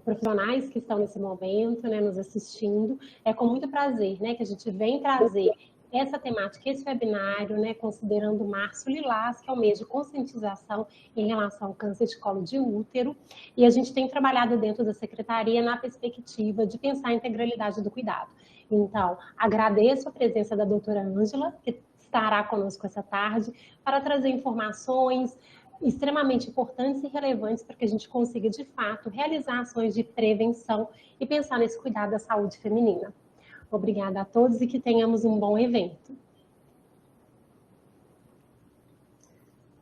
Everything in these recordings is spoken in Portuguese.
profissionais que estão nesse momento, né, nos assistindo. É com muito prazer, né, que a gente vem trazer essa temática, esse webinário, né, considerando o Março Lilás, que é o mês de conscientização em relação ao câncer de colo de útero, e a gente tem trabalhado dentro da Secretaria na perspectiva de pensar a integralidade do cuidado. Então, agradeço a presença da doutora Ângela, que estará conosco essa tarde, para trazer informações extremamente importantes e relevantes para que a gente consiga, de fato, realizar ações de prevenção e pensar nesse cuidado da saúde feminina. Obrigada a todos e que tenhamos um bom evento.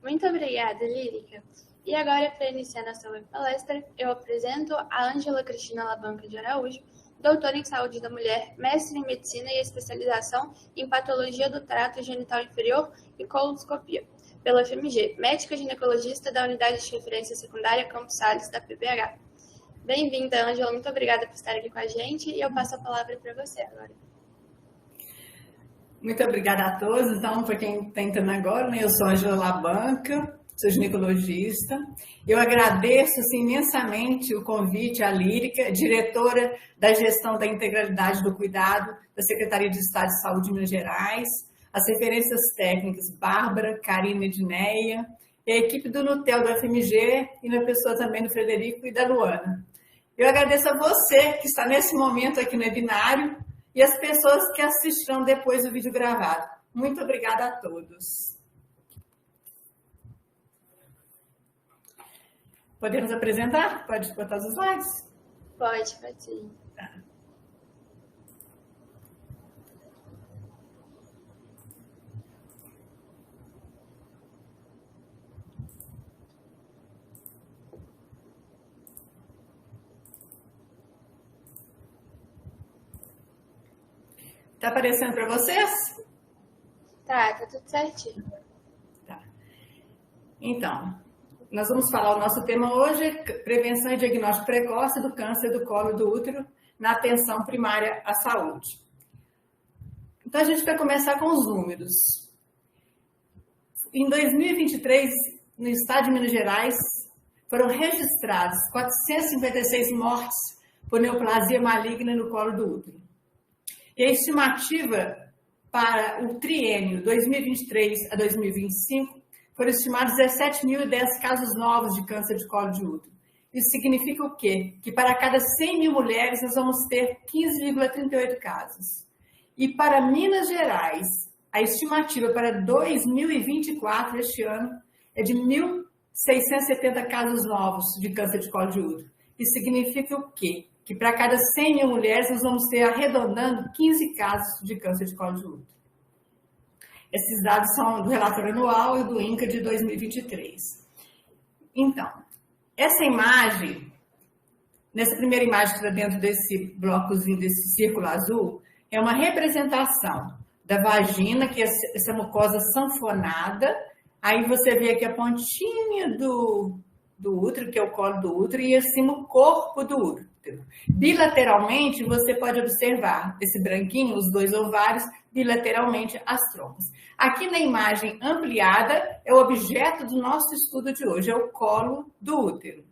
Muito obrigada, Lírica. E agora, para iniciar nossa palestra, eu apresento a Ângela Cristina Labanca de Araújo, doutora em Saúde da Mulher, mestre em Medicina e especialização em Patologia do Trato Genital Inferior e Coloscopia, pela FMG, médica ginecologista da Unidade de Referência Secundária Campos Sales, da PBH. Bem-vinda, Ângela. Muito obrigada por estar aqui com a gente e eu passo a palavra para você agora. Muito obrigada a todos. Então, para quem está entrando agora, né, eu sou a Ângela Labanca, sou ginecologista. Eu agradeço assim, imensamente o convite à Lírica, diretora da Gestão da Integralidade do Cuidado da Secretaria de Estado de Saúde de Minas Gerais, as referências técnicas Bárbara, Karina e Edneia, e a equipe do Nutel do FMG e na pessoa também do Frederico e da Luana. Eu agradeço a você que está nesse momento aqui no webinário e as pessoas que assistirão depois do vídeo gravado. Muito obrigada a todos. Podemos apresentar? Pode botar os slides? Pode sim. Tá. Tá aparecendo para vocês? Tá tudo certinho. Tá. Então, nós vamos falar, o nosso tema hoje, prevenção e diagnóstico precoce do câncer do colo do útero na atenção primária à saúde. Então, a gente vai começar com os números. Em 2023, no estado de Minas Gerais, foram registradas 456 mortes por neoplasia maligna no colo do útero. E a estimativa para o triênio 2023 a 2025 foram estimados 17.010 casos novos de câncer de colo de útero. Isso significa o quê? Que para cada 100 mil mulheres nós vamos ter 15,38 casos. E para Minas Gerais, a estimativa para 2024, este ano, é de 1.670 casos novos de câncer de colo de útero. Isso significa o quê? Que para cada 100 mil mulheres nós vamos ter, arredondando, 15 casos de câncer de colo de útero. Esses dados são do relatório anual e do INCA de 2023. Então, essa imagem, nessa primeira imagem que está dentro desse blocozinho, desse círculo azul, é uma representação da vagina, que é essa mucosa sanfonada. Aí você vê aqui a pontinha do útero, que é o colo do útero, e acima o corpo do útero. Bilateralmente, você pode observar esse branquinho, os dois ovários, bilateralmente as trompas. Aqui na imagem ampliada é o objeto do nosso estudo de hoje, é o colo do útero.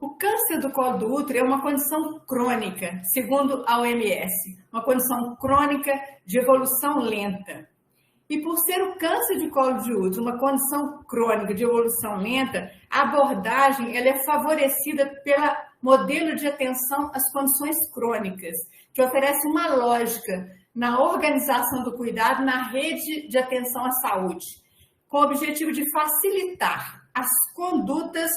O câncer do colo do útero é uma condição crônica, segundo a OMS, uma condição crônica de evolução lenta. E por ser o câncer de colo de útero uma condição crônica de evolução lenta, a abordagem ela é favorecida pelo modelo de atenção às condições crônicas, que oferece uma lógica na organização do cuidado na rede de atenção à saúde, com o objetivo de facilitar as condutas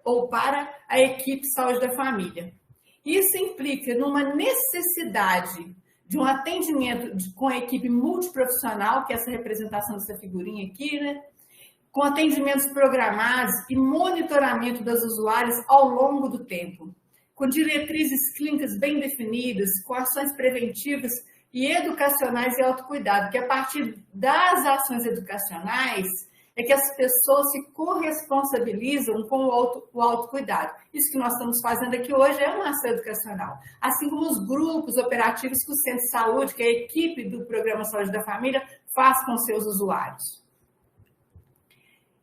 ou para a equipe de saúde da família. Isso implica numa necessidade de um atendimento com a equipe multiprofissional, que é essa representação dessa figurinha aqui, né? Com atendimentos programados e monitoramento das usuárias ao longo do tempo, com diretrizes clínicas bem definidas, com ações preventivas e educacionais e autocuidado, que a partir das ações educacionais é que as pessoas se corresponsabilizam com o autocuidado. Isso que nós estamos fazendo aqui hoje é uma ação educacional. Assim como os grupos operativos que o Centro de Saúde, que a equipe do Programa Saúde da Família, faz com seus usuários.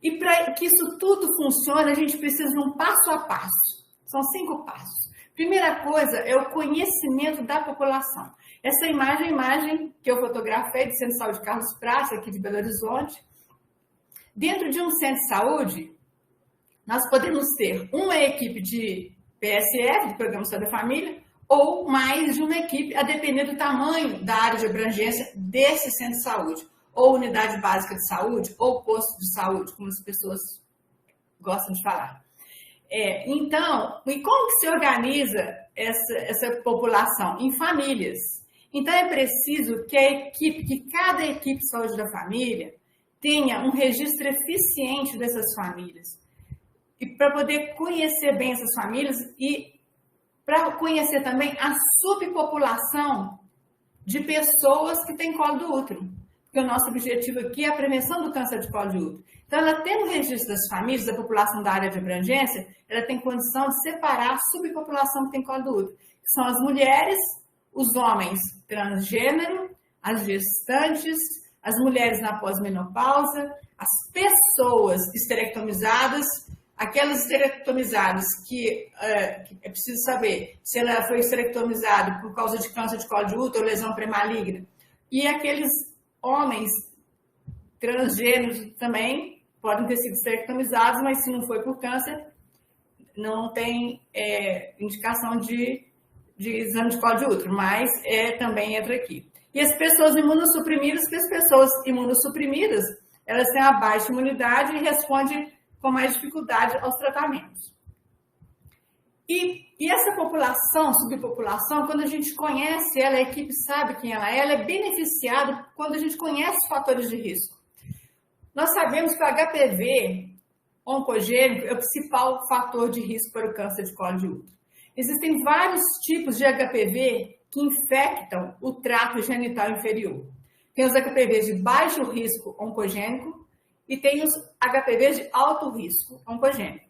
E para que isso tudo funcione, a gente precisa de um passo a passo. São 5 passos. Primeira coisa é o conhecimento da população. Essa imagem é a imagem que eu fotografei do Centro de Saúde Carlos Praça, aqui de Belo Horizonte. Dentro de um centro de saúde, nós podemos ter uma equipe de PSF, de Programa de Saúde da Família, ou mais de uma equipe, a depender do tamanho da área de abrangência desse centro de saúde, ou unidade básica de saúde, ou posto de saúde, como as pessoas gostam de falar. Então, e como que se organiza essa população? Em famílias. Então, é preciso que cada equipe de saúde da família tenha um registro eficiente dessas famílias. E para poder conhecer bem essas famílias e para conhecer também a subpopulação de pessoas que têm colo do útero. Porque o nosso objetivo aqui é a prevenção do câncer de colo de útero. Então, ela tem o registro das famílias, da população da área de abrangência, ela tem condição de separar a subpopulação que tem colo do útero, que são as mulheres, os homens transgênero, as gestantes, as mulheres na pós-menopausa, as pessoas esterectomizadas, aquelas esterectomizadas que é preciso saber se ela foi esterectomizada por causa de câncer de colo de útero ou lesão pré-maligna, e aqueles homens transgêneros também podem ter sido esterectomizados, mas se não foi por câncer, não tem indicação de exame de colo de útero, mas também entra aqui. E as pessoas imunossuprimidas, porque as pessoas imunossuprimidas, elas têm a baixa imunidade e respondem com mais dificuldade aos tratamentos. E essa população, subpopulação, quando a gente conhece ela, a equipe sabe quem ela é beneficiada quando a gente conhece os fatores de risco. Nós sabemos que o HPV oncogênico é o principal fator de risco para o câncer de colo de útero. Existem vários tipos de HPV que infectam o trato genital inferior. Tem os HPVs de baixo risco oncogênico e tem os HPVs de alto risco oncogênico.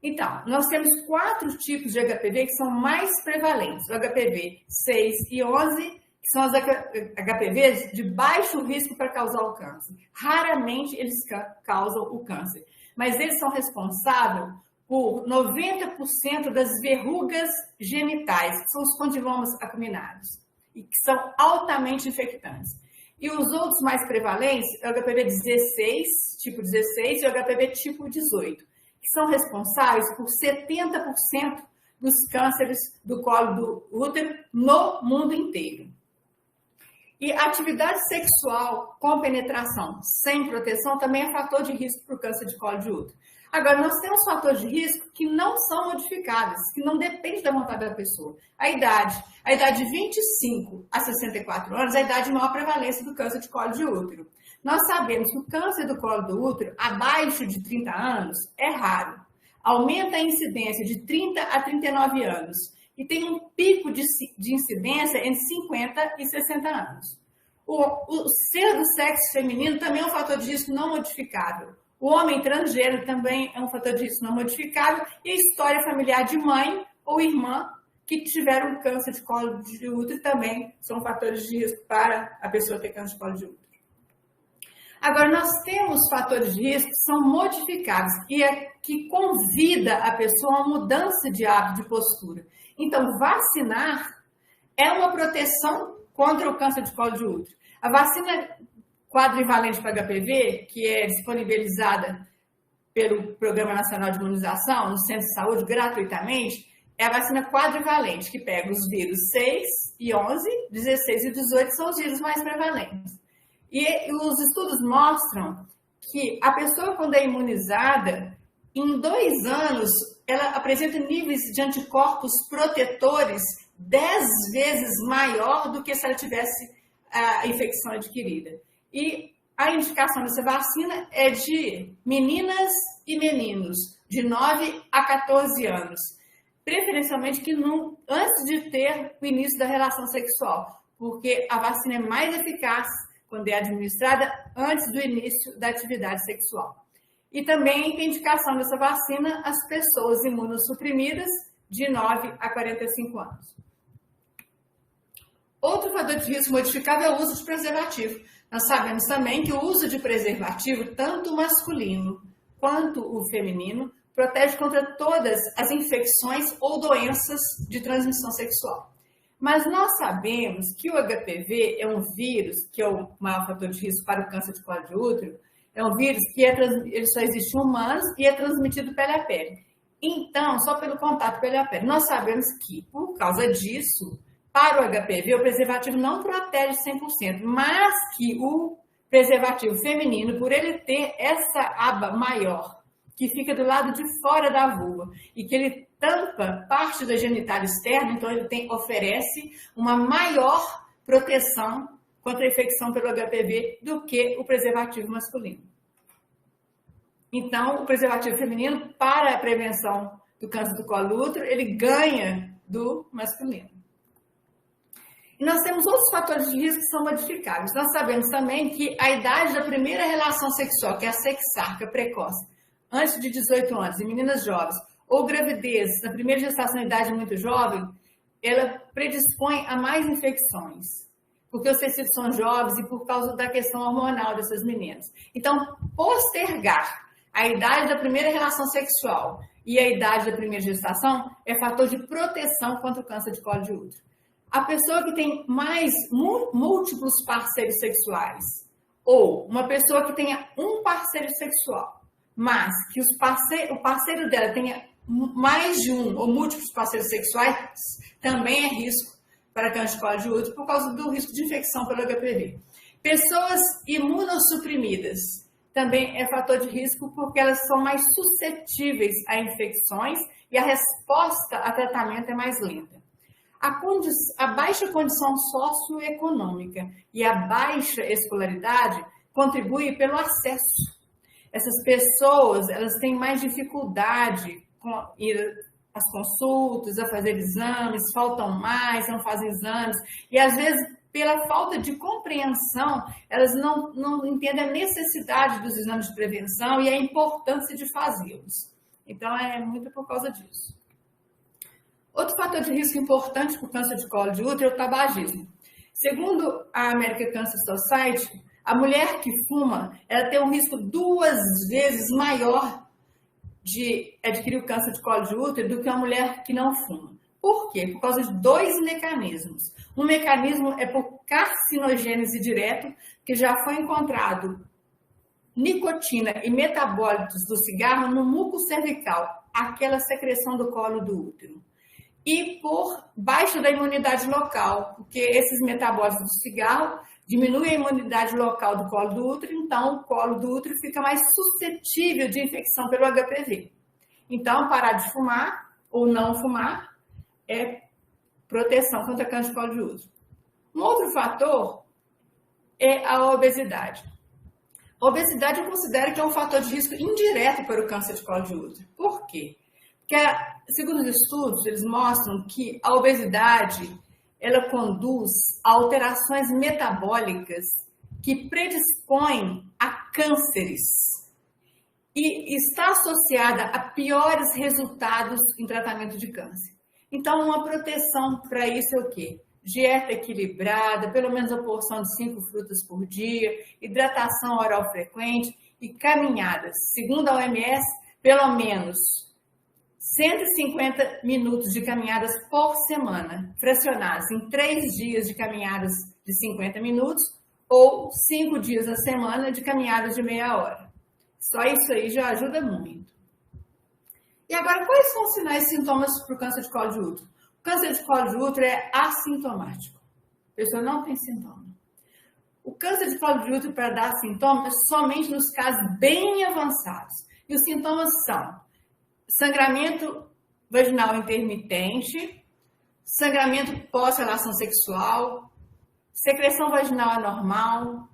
Então, nós temos 4 tipos de HPV que são mais prevalentes. O HPV 6 e 11, que são os HPVs de baixo risco para causar o câncer. Raramente eles causam o câncer, mas eles são responsáveis por 90% das verrugas genitais, que são os condilomas acuminados, e que são altamente infectantes. E os outros mais prevalentes é o HPV 16, tipo 16, e o HPV tipo 18, que são responsáveis por 70% dos cânceres do colo do útero no mundo inteiro. E a atividade sexual com penetração sem proteção também é fator de risco para o câncer de colo de útero. Agora, nós temos fatores de risco que não são modificáveis, que não dependem da vontade da pessoa. A idade de 25 a 64 anos é a idade de maior prevalência do câncer de colo de útero. Nós sabemos que o câncer do colo do útero, abaixo de 30 anos, é raro. Aumenta a incidência de 30 a 39 anos e tem um pico de incidência entre 50 e 60 anos. O ser do sexo feminino também é um fator de risco não modificável. O homem transgênero também é um fator de risco não modificável e a história familiar de mãe ou irmã que tiveram câncer de colo de útero também são fatores de risco para a pessoa ter câncer de colo de útero. Agora, nós temos fatores de risco que são modificáveis e que convida a pessoa a uma mudança de hábito, de postura. Então, vacinar é uma proteção contra o câncer de colo de útero. A vacina quadrivalente para HPV, que é disponibilizada pelo Programa Nacional de Imunização, no Centro de Saúde, gratuitamente, é a vacina quadrivalente, que pega os vírus 6 e 11, 16 e 18, são os vírus mais prevalentes. E os estudos mostram que a pessoa, quando é imunizada, em 2 anos, ela apresenta níveis de anticorpos protetores 10 vezes maior do que se ela tivesse a infecção adquirida. E a indicação dessa vacina é de meninas e meninos de 9 a 14 anos, preferencialmente antes de ter o início da relação sexual, porque a vacina é mais eficaz quando é administrada antes do início da atividade sexual. E também tem indicação dessa vacina às pessoas imunossuprimidas de 9 a 45 anos. Outro fator de risco modificável é o uso de preservativo. Nós sabemos também que o uso de preservativo, tanto masculino quanto o feminino, protege contra todas as infecções ou doenças de transmissão sexual. Mas nós sabemos que o HPV é um vírus, que é o maior fator de risco para o câncer de colo de útero, é um vírus que ele só existe em humanos e é transmitido pele a pele. Então, só pelo contato pele a pele. Nós sabemos que, por causa disso, para o HPV, o preservativo não protege 100%, mas que o preservativo feminino, por ele ter essa aba maior, que fica do lado de fora da vulva, e que ele tampa parte da genitália externa, então ele oferece uma maior proteção contra a infecção pelo HPV do que o preservativo masculino. Então, o preservativo feminino, para a prevenção do câncer do colo do útero, ele ganha do masculino. E nós temos outros fatores de risco que são modificáveis. Nós sabemos também que a idade da primeira relação sexual, que é a sexarca precoce, antes de 18 anos, em meninas jovens, ou gravidez na primeira gestação em idade muito jovem, ela predispõe a mais infecções, porque os tecidos são jovens e por causa da questão hormonal dessas meninas. Então, postergar a idade da primeira relação sexual e a idade da primeira gestação é fator de proteção contra o câncer de colo de útero. A pessoa que tem múltiplos parceiros sexuais, ou uma pessoa que tenha um parceiro sexual, mas que o parceiro dela tenha mais de um ou múltiplos parceiros sexuais, também é risco para câncer de colo de útero por causa do risco de infecção pelo HPV. Pessoas imunossuprimidas também é fator de risco porque elas são mais suscetíveis a infecções e a resposta a tratamento é mais lenta. A baixa condição socioeconômica e a baixa escolaridade contribuem pelo acesso. Essas pessoas, elas têm mais dificuldade com ir às consultas, a fazer exames, faltam mais, não fazem exames, e às vezes, pela falta de compreensão, elas não entendem a necessidade dos exames de prevenção e a importância de fazê-los. Então, é muito por causa disso. Outro fator de risco importante para o câncer de colo de útero é o tabagismo. Segundo a American Cancer Society, a mulher que fuma, ela tem um risco 2 vezes maior de adquirir o câncer de colo de útero do que uma mulher que não fuma. Por quê? Por causa de 2 mecanismos. Um mecanismo é por carcinogênese direta, que já foi encontrado nicotina e metabólitos do cigarro no muco cervical, aquela secreção do colo do útero. E por baixa da imunidade local, porque esses metabólitos do cigarro diminuem a imunidade local do colo do útero, então o colo do útero fica mais suscetível de infecção pelo HPV. Então, parar de fumar ou não fumar é proteção contra câncer de colo de útero. Um outro fator é a obesidade. A obesidade eu considero que é um fator de risco indireto para o câncer de colo de útero. Por quê? Porque, segundo os estudos, eles mostram que a obesidade ela conduz a alterações metabólicas que predispõem a cânceres e está associada a piores resultados em tratamento de câncer. Então, uma proteção para isso é o quê? Dieta equilibrada, pelo menos a porção de 5 frutas por dia, hidratação oral frequente e caminhadas. Segundo a OMS, pelo menos 150 minutos de caminhadas por semana, fracionados em 3 dias de caminhadas de 50 minutos ou 5 dias na semana de caminhadas de meia hora. Só isso aí já ajuda muito. E agora, quais são os sinais e sintomas para o câncer de colo de útero? O câncer de colo de útero é assintomático. A pessoa não tem sintoma. O câncer de colo de útero, para dar sintomas, é somente nos casos bem avançados. E os sintomas são sangramento vaginal intermitente, sangramento pós-relação sexual, secreção vaginal anormal,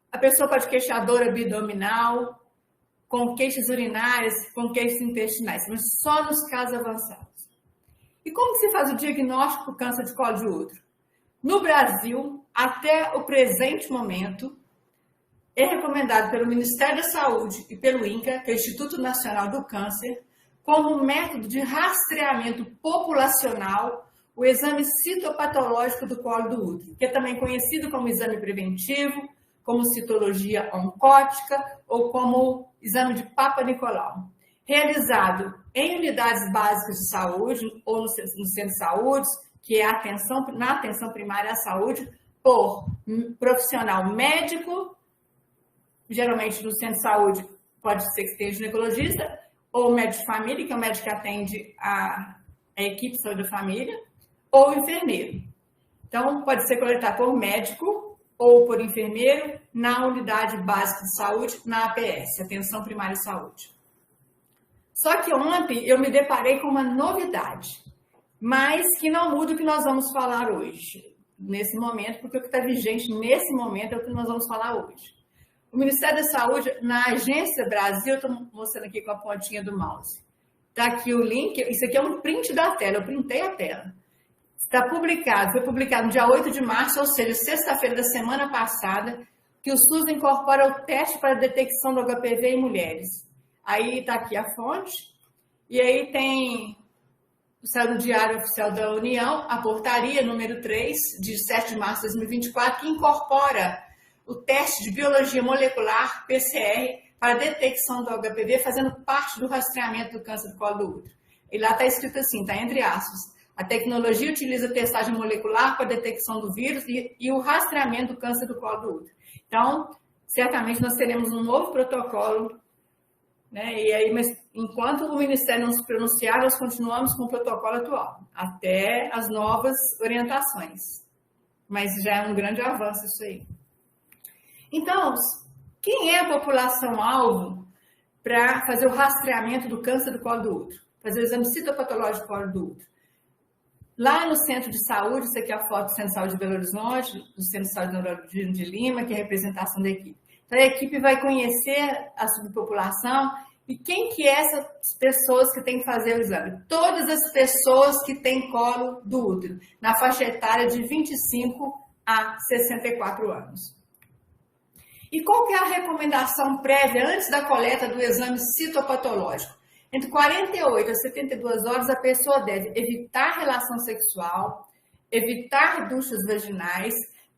a pessoa pode queixar dor abdominal, com queixas urinárias, com queixas intestinais, mas só nos casos avançados. E como se faz o diagnóstico do câncer de colo de útero? No Brasil, até o presente momento, é recomendado pelo Ministério da Saúde e pelo INCA, que é o Instituto Nacional do Câncer, como método de rastreamento populacional, o exame citopatológico do colo do útero, que é também conhecido como exame preventivo, como citologia oncótica ou como exame de Papa Nicolau, realizado em unidades básicas de saúde ou no centro de saúde, que é na atenção primária à saúde, por profissional médico, geralmente no centro de saúde pode ser que tenha ginecologista, ou médico de família, que é o médico que atende a equipe de saúde da família, ou enfermeiro. Então, pode ser coletado por médico ou por enfermeiro na unidade básica de saúde, na APS, Atenção Primária à Saúde. Só que ontem eu me deparei com uma novidade, mas que não muda o que nós vamos falar hoje, nesse momento, porque o que está vigente nesse momento é o que nós vamos falar hoje. O Ministério da Saúde, na Agência Brasil, estou mostrando aqui com a pontinha do mouse. Está aqui o link, isso aqui é um print da tela, eu printei a tela. Está publicado, foi publicado no dia 8 de março, ou seja, sexta-feira da semana passada, que o SUS incorpora o teste para detecção do HPV em mulheres. Aí está aqui a fonte, e aí tem, saiu no Diário Oficial da União, a portaria número 3, de 7 de março de 2024, que incorpora o teste de biologia molecular, PCR, para detecção do HPV, fazendo parte do rastreamento do câncer do colo do útero. E lá está escrito assim, está entre aspas, a tecnologia utiliza testagem molecular para a detecção do vírus e o rastreamento do câncer do colo do útero. Então, certamente nós teremos um novo protocolo, né? E aí, mas enquanto o Ministério não se pronunciar, nós continuamos com o protocolo atual, até as novas orientações. Mas já é um grande avanço isso aí. Então, quem é a população-alvo para fazer o rastreamento do câncer do colo do útero? Fazer o exame citopatológico do colo do útero? Lá no centro de saúde, isso aqui é a foto do Centro de Saúde de Belo Horizonte, do Centro de Saúde Neurologista de Lima, que é a representação da equipe. Então, a equipe vai conhecer a subpopulação e quem que é essas pessoas que têm que fazer o exame? Todas as pessoas que têm colo do útero, na faixa etária de 25 a 64 anos. E qual que é a recomendação prévia antes da coleta do exame citopatológico? Entre 48 a 72 horas, a pessoa deve evitar relação sexual, evitar duchas vaginais,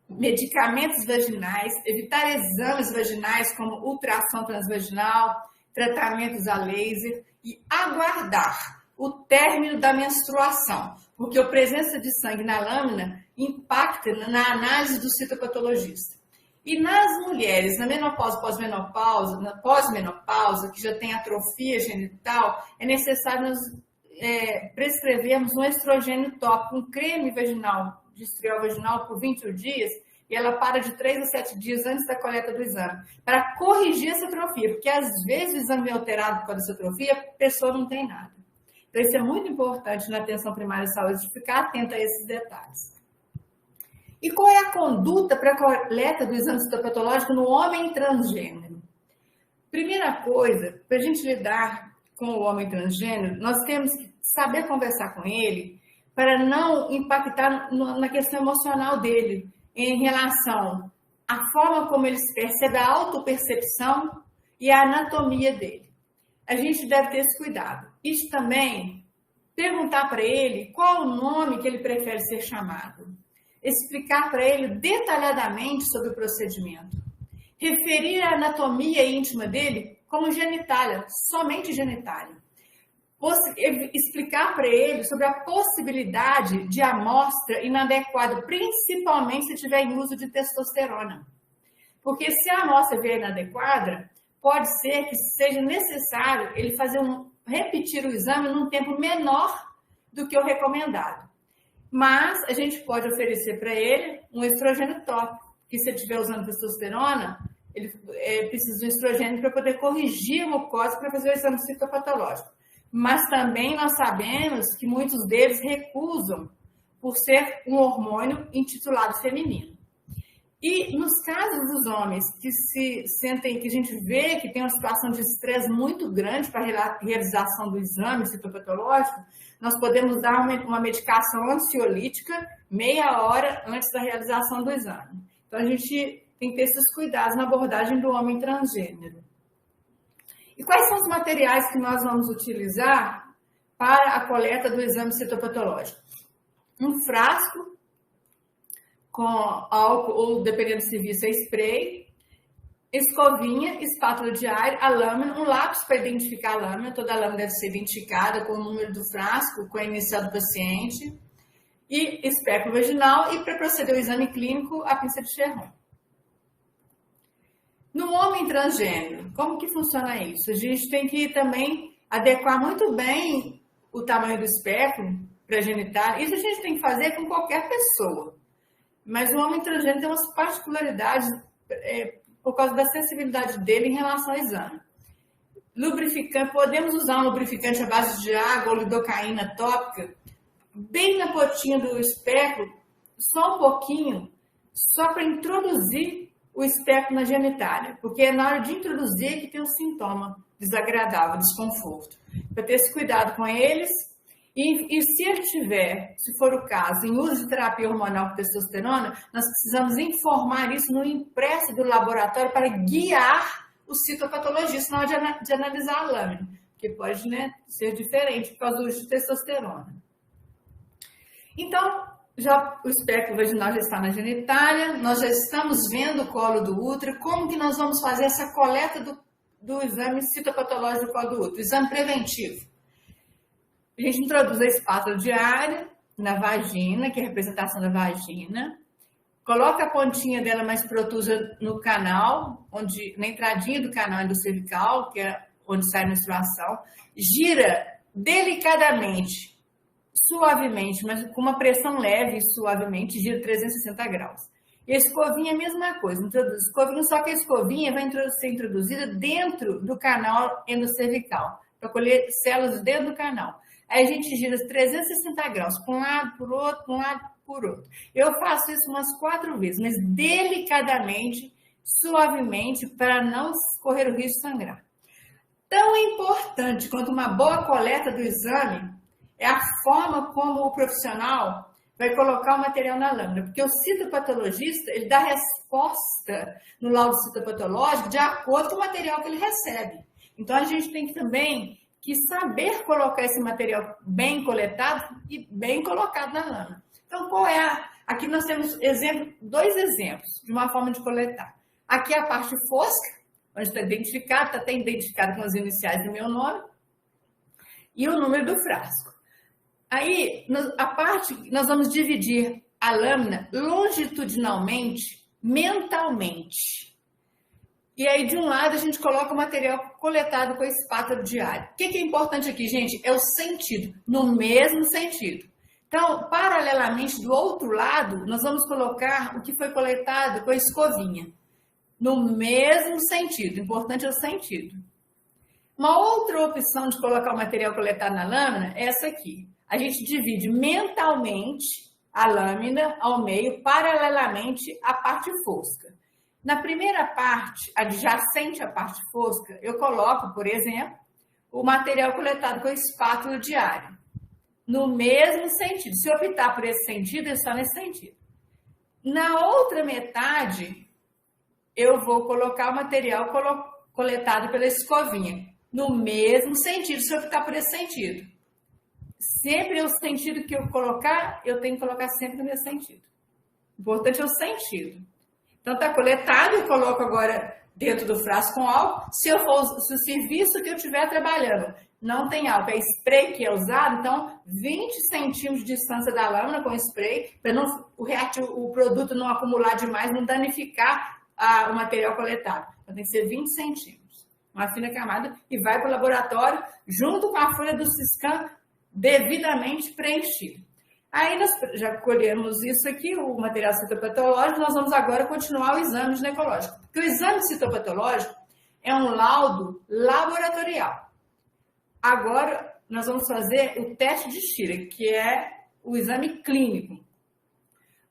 medicamentos vaginais, evitar exames vaginais como ultrassom transvaginal, tratamentos a laser e aguardar o término da menstruação, porque a presença de sangue na lâmina impacta na análise do citopatologista. E nas mulheres, na menopausa, pós-menopausa, na pós-menopausa, que já tem atrofia genital, é necessário nós prescrevermos um estrogênio tópico, um creme vaginal, de estriol vaginal por 21 dias, e ela para de 3 a 7 dias antes da coleta do exame, para corrigir essa atrofia, porque às vezes o exame é alterado por causa dessa atrofia, a pessoa não tem nada. Então isso é muito importante na atenção primária de saúde, de ficar atenta a esses detalhes. E qual é a conduta para a coleta do exame citopatológico no homem transgênero? Primeira coisa, para a gente lidar com o homem transgênero, nós temos que saber conversar com ele para não impactar na questão emocional dele, em relação à forma como ele se percebe, a autopercepção e a anatomia dele. A gente deve ter esse cuidado. E também perguntar para ele qual o nome que ele prefere ser chamado. Explicar para ele detalhadamente sobre o procedimento. Referir a anatomia íntima dele como genitália, somente genitália. Explicar para ele sobre a possibilidade de amostra inadequada, principalmente se tiver em uso de testosterona. Porque se a amostra vier inadequada, pode ser que seja necessário ele repetir o exame num tempo menor do que o recomendado. Mas a gente pode oferecer para ele um estrogênio tópico, que se ele estiver usando testosterona, ele precisa de um estrogênio para poder corrigir a mucosa para fazer o exame citopatológico. Mas também nós sabemos que muitos deles recusam por ser um hormônio intitulado feminino. E nos casos dos homens que se sentem, que a gente vê que tem uma situação de estresse muito grande para a realização do exame citopatológico, nós podemos dar uma medicação ansiolítica meia hora antes da realização do exame. Então, a gente tem que ter esses cuidados na abordagem do homem transgênero. E quais são os materiais que nós vamos utilizar para a coleta do exame citopatológico? Um frasco com álcool, ou dependendo do serviço, é spray, escovinha, espátula diária, a lâmina, um lápis para identificar a lâmina, toda a lâmina deve ser identificada com o número do frasco, com a inicial do paciente, e espéculo vaginal, e para proceder ao exame clínico, a pinça de Cherron. No homem transgênero, como que funciona isso? A gente tem que também adequar muito bem o tamanho do espéculo para genital. Isso a gente tem que fazer com qualquer pessoa. Mas o homem transgênero tem umas particularidades por causa da sensibilidade dele em relação ao exame. Lubrificante, podemos usar um lubrificante à base de água ou lidocaína tópica, bem na pontinha do espéculo, só um pouquinho, só para introduzir o espéculo na genitália, porque é na hora de introduzir que tem um sintoma desagradável, desconforto. Para ter esse cuidado com eles, e se ele tiver, se for o caso, em uso de terapia hormonal com testosterona, nós precisamos informar isso no impresso do laboratório para guiar o citopatologista na hora de analisar a lâmina, que pode, né, ser diferente por causa do uso de testosterona. Então, já o espéculo vaginal já está na genitália, nós já estamos vendo o colo do útero. Como que nós vamos fazer essa coleta do exame citopatológico do colo do útero? Exame preventivo. A gente introduz a espátula diária na vagina, que é a representação da vagina, coloca a pontinha dela mais protusa no canal, na entradinha do canal do cervical, que é onde sai a menstruação, gira delicadamente, suavemente, mas com uma pressão leve e suavemente, gira 360 graus. E a escovinha é a mesma coisa, introduz escovinha, só que a escovinha vai ser introduzida dentro do canal endocervical, para colher células dentro do canal. Aí a gente gira 360 graus, para um lado, por outro, para um lado, por outro. Eu faço isso umas 4 vezes, mas delicadamente, suavemente, para não correr o risco de sangrar. Tão importante quanto uma boa coleta do exame é a forma como o profissional vai colocar o material na lâmina, porque o citopatologista, ele dá resposta no laudo citopatológico de acordo com o material que ele recebe. Então, a gente tem que também saber colocar esse material bem coletado e bem colocado na lâmina. Então, qual é aqui nós temos 2 exemplos de uma forma de coletar. Aqui é a parte fosca, onde está identificado, está até identificado com as iniciais do meu nome, e o número do frasco. Aí, nós vamos dividir a lâmina longitudinalmente, mentalmente. E aí, de um lado, a gente coloca o material coletado com a espátula diária. O que é importante aqui, gente? É o sentido, no mesmo sentido. Então, paralelamente, do outro lado, nós vamos colocar o que foi coletado com a escovinha. No mesmo sentido, o importante é o sentido. Uma outra opção de colocar o material coletado na lâmina é essa aqui. A gente divide mentalmente a lâmina ao meio, paralelamente à parte fosca. Na primeira parte, adjacente à parte fosca, eu coloco, por exemplo, o material coletado com a espátula diária. No mesmo sentido. Se eu optar por esse sentido, é só nesse sentido. Na outra metade, eu vou colocar o material coletado pela escovinha. No mesmo sentido, se eu optar por esse sentido. Sempre o sentido que eu colocar, eu tenho que colocar sempre no meu sentido. O importante é o sentido. Então, está coletado, eu coloco agora dentro do frasco com álcool. Se o serviço que eu estiver trabalhando não tem álcool, é spray que é usado, então 20 centímetros de distância da lâmina com spray, para o produto não acumular demais, não danificar o material coletado. Então, tem que ser 20 centímetros. Uma fina camada e vai para o laboratório junto com a folha do Siscam devidamente preenchida. Aí nós já colhemos isso aqui, o material citopatológico, nós vamos agora continuar o exame ginecológico. Porque o exame citopatológico é um laudo laboratorial. Agora nós vamos fazer o teste de Schiller, que é o exame clínico.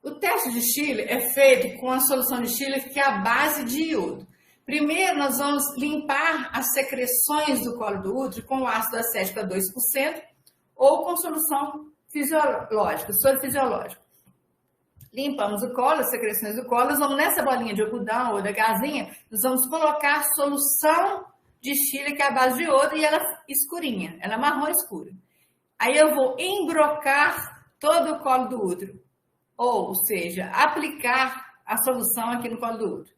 O teste de Schiller é feito com a solução de Schiller, que é a base de iodo. Primeiro, nós vamos limpar as secreções do colo do útero com o ácido acético a 2% ou com solução fisiológica, soro fisiológico. Limpamos o colo, as secreções do colo, nós vamos nessa bolinha de algodão ou da gazinha, nós vamos colocar a solução de Schiller, que é a base de iodo, e ela é escurinha, ela é marrom escura. Aí eu vou embrocar todo o colo do útero, ou seja, aplicar a solução aqui no colo do útero.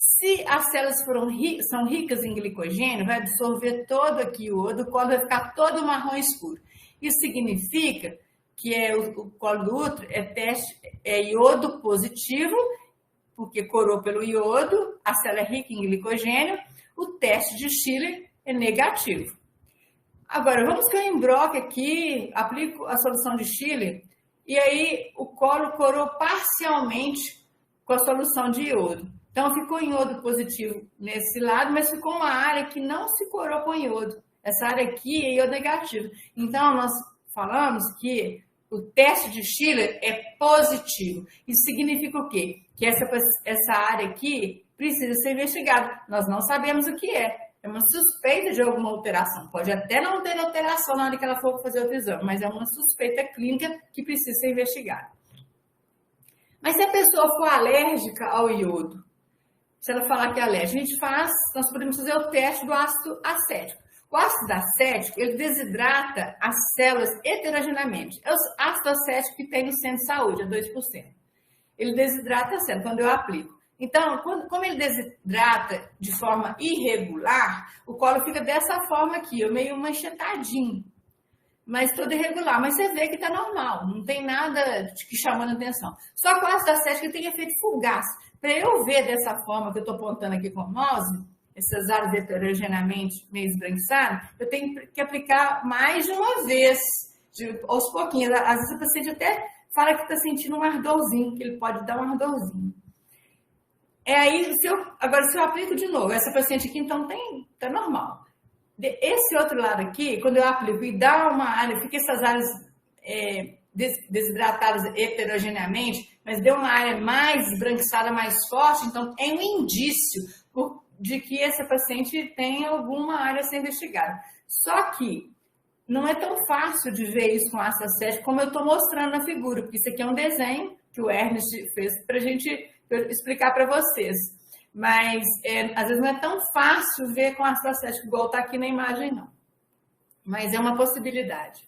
Se as células são ricas em glicogênio, vai absorver todo aqui o iodo, o colo vai ficar todo marrom escuro. Isso significa que o colo do útero é iodo positivo, porque corou pelo iodo, a célula é rica em glicogênio, o teste de Schiller é negativo. Agora, vamos que eu embroque aqui, aplico a solução de Schiller, e aí o colo corou parcialmente com a solução de iodo. Então, ficou iodo positivo nesse lado, mas ficou uma área que não se corou com iodo. Essa área aqui é iodo negativo. Então, nós falamos que o teste de Schiller é positivo. Isso significa o quê? Que essa área aqui precisa ser investigada. Nós não sabemos o que é. É uma suspeita de alguma alteração. Pode até não ter alteração na hora que ela for fazer outro exame, mas é uma suspeita clínica que precisa ser investigada. Mas se a pessoa for alérgica ao iodo, se ela falar que é alérgica, nós podemos fazer o teste do ácido acético. O ácido acético, ele desidrata as células heterogeneamente. É o ácido acético que tem no centro de saúde, é 2%. Ele desidrata a célula quando eu aplico. Então, como ele desidrata de forma irregular, o colo fica dessa forma aqui, meio manchetadinho, mas todo irregular. Mas você vê que está normal, não tem nada que chamando atenção. Só que o ácido acético tem efeito fugaz. Para eu ver dessa forma que eu estou apontando aqui com a mouse, essas áreas heterogeneamente meio esbranquiçadas, eu tenho que aplicar mais de uma vez, aos pouquinhos. Às vezes o paciente até fala que está sentindo um ardorzinho, que ele pode dar um ardorzinho. Agora, se eu aplico de novo, essa paciente aqui, então, tá normal. Esse outro lado aqui, quando eu aplico e dá uma área, fica essas áreas desidratadas heterogeneamente, mas deu uma área mais esbranquiçada, mais forte, então é um indício de que essa paciente tem alguma área a ser investigada. Só que não é tão fácil de ver isso com ácido acético como eu estou mostrando na figura, porque isso aqui é um desenho que o Ernest fez para a gente explicar para vocês. Mas às vezes não é tão fácil ver com ácido acético igual está aqui na imagem, não. Mas é uma possibilidade.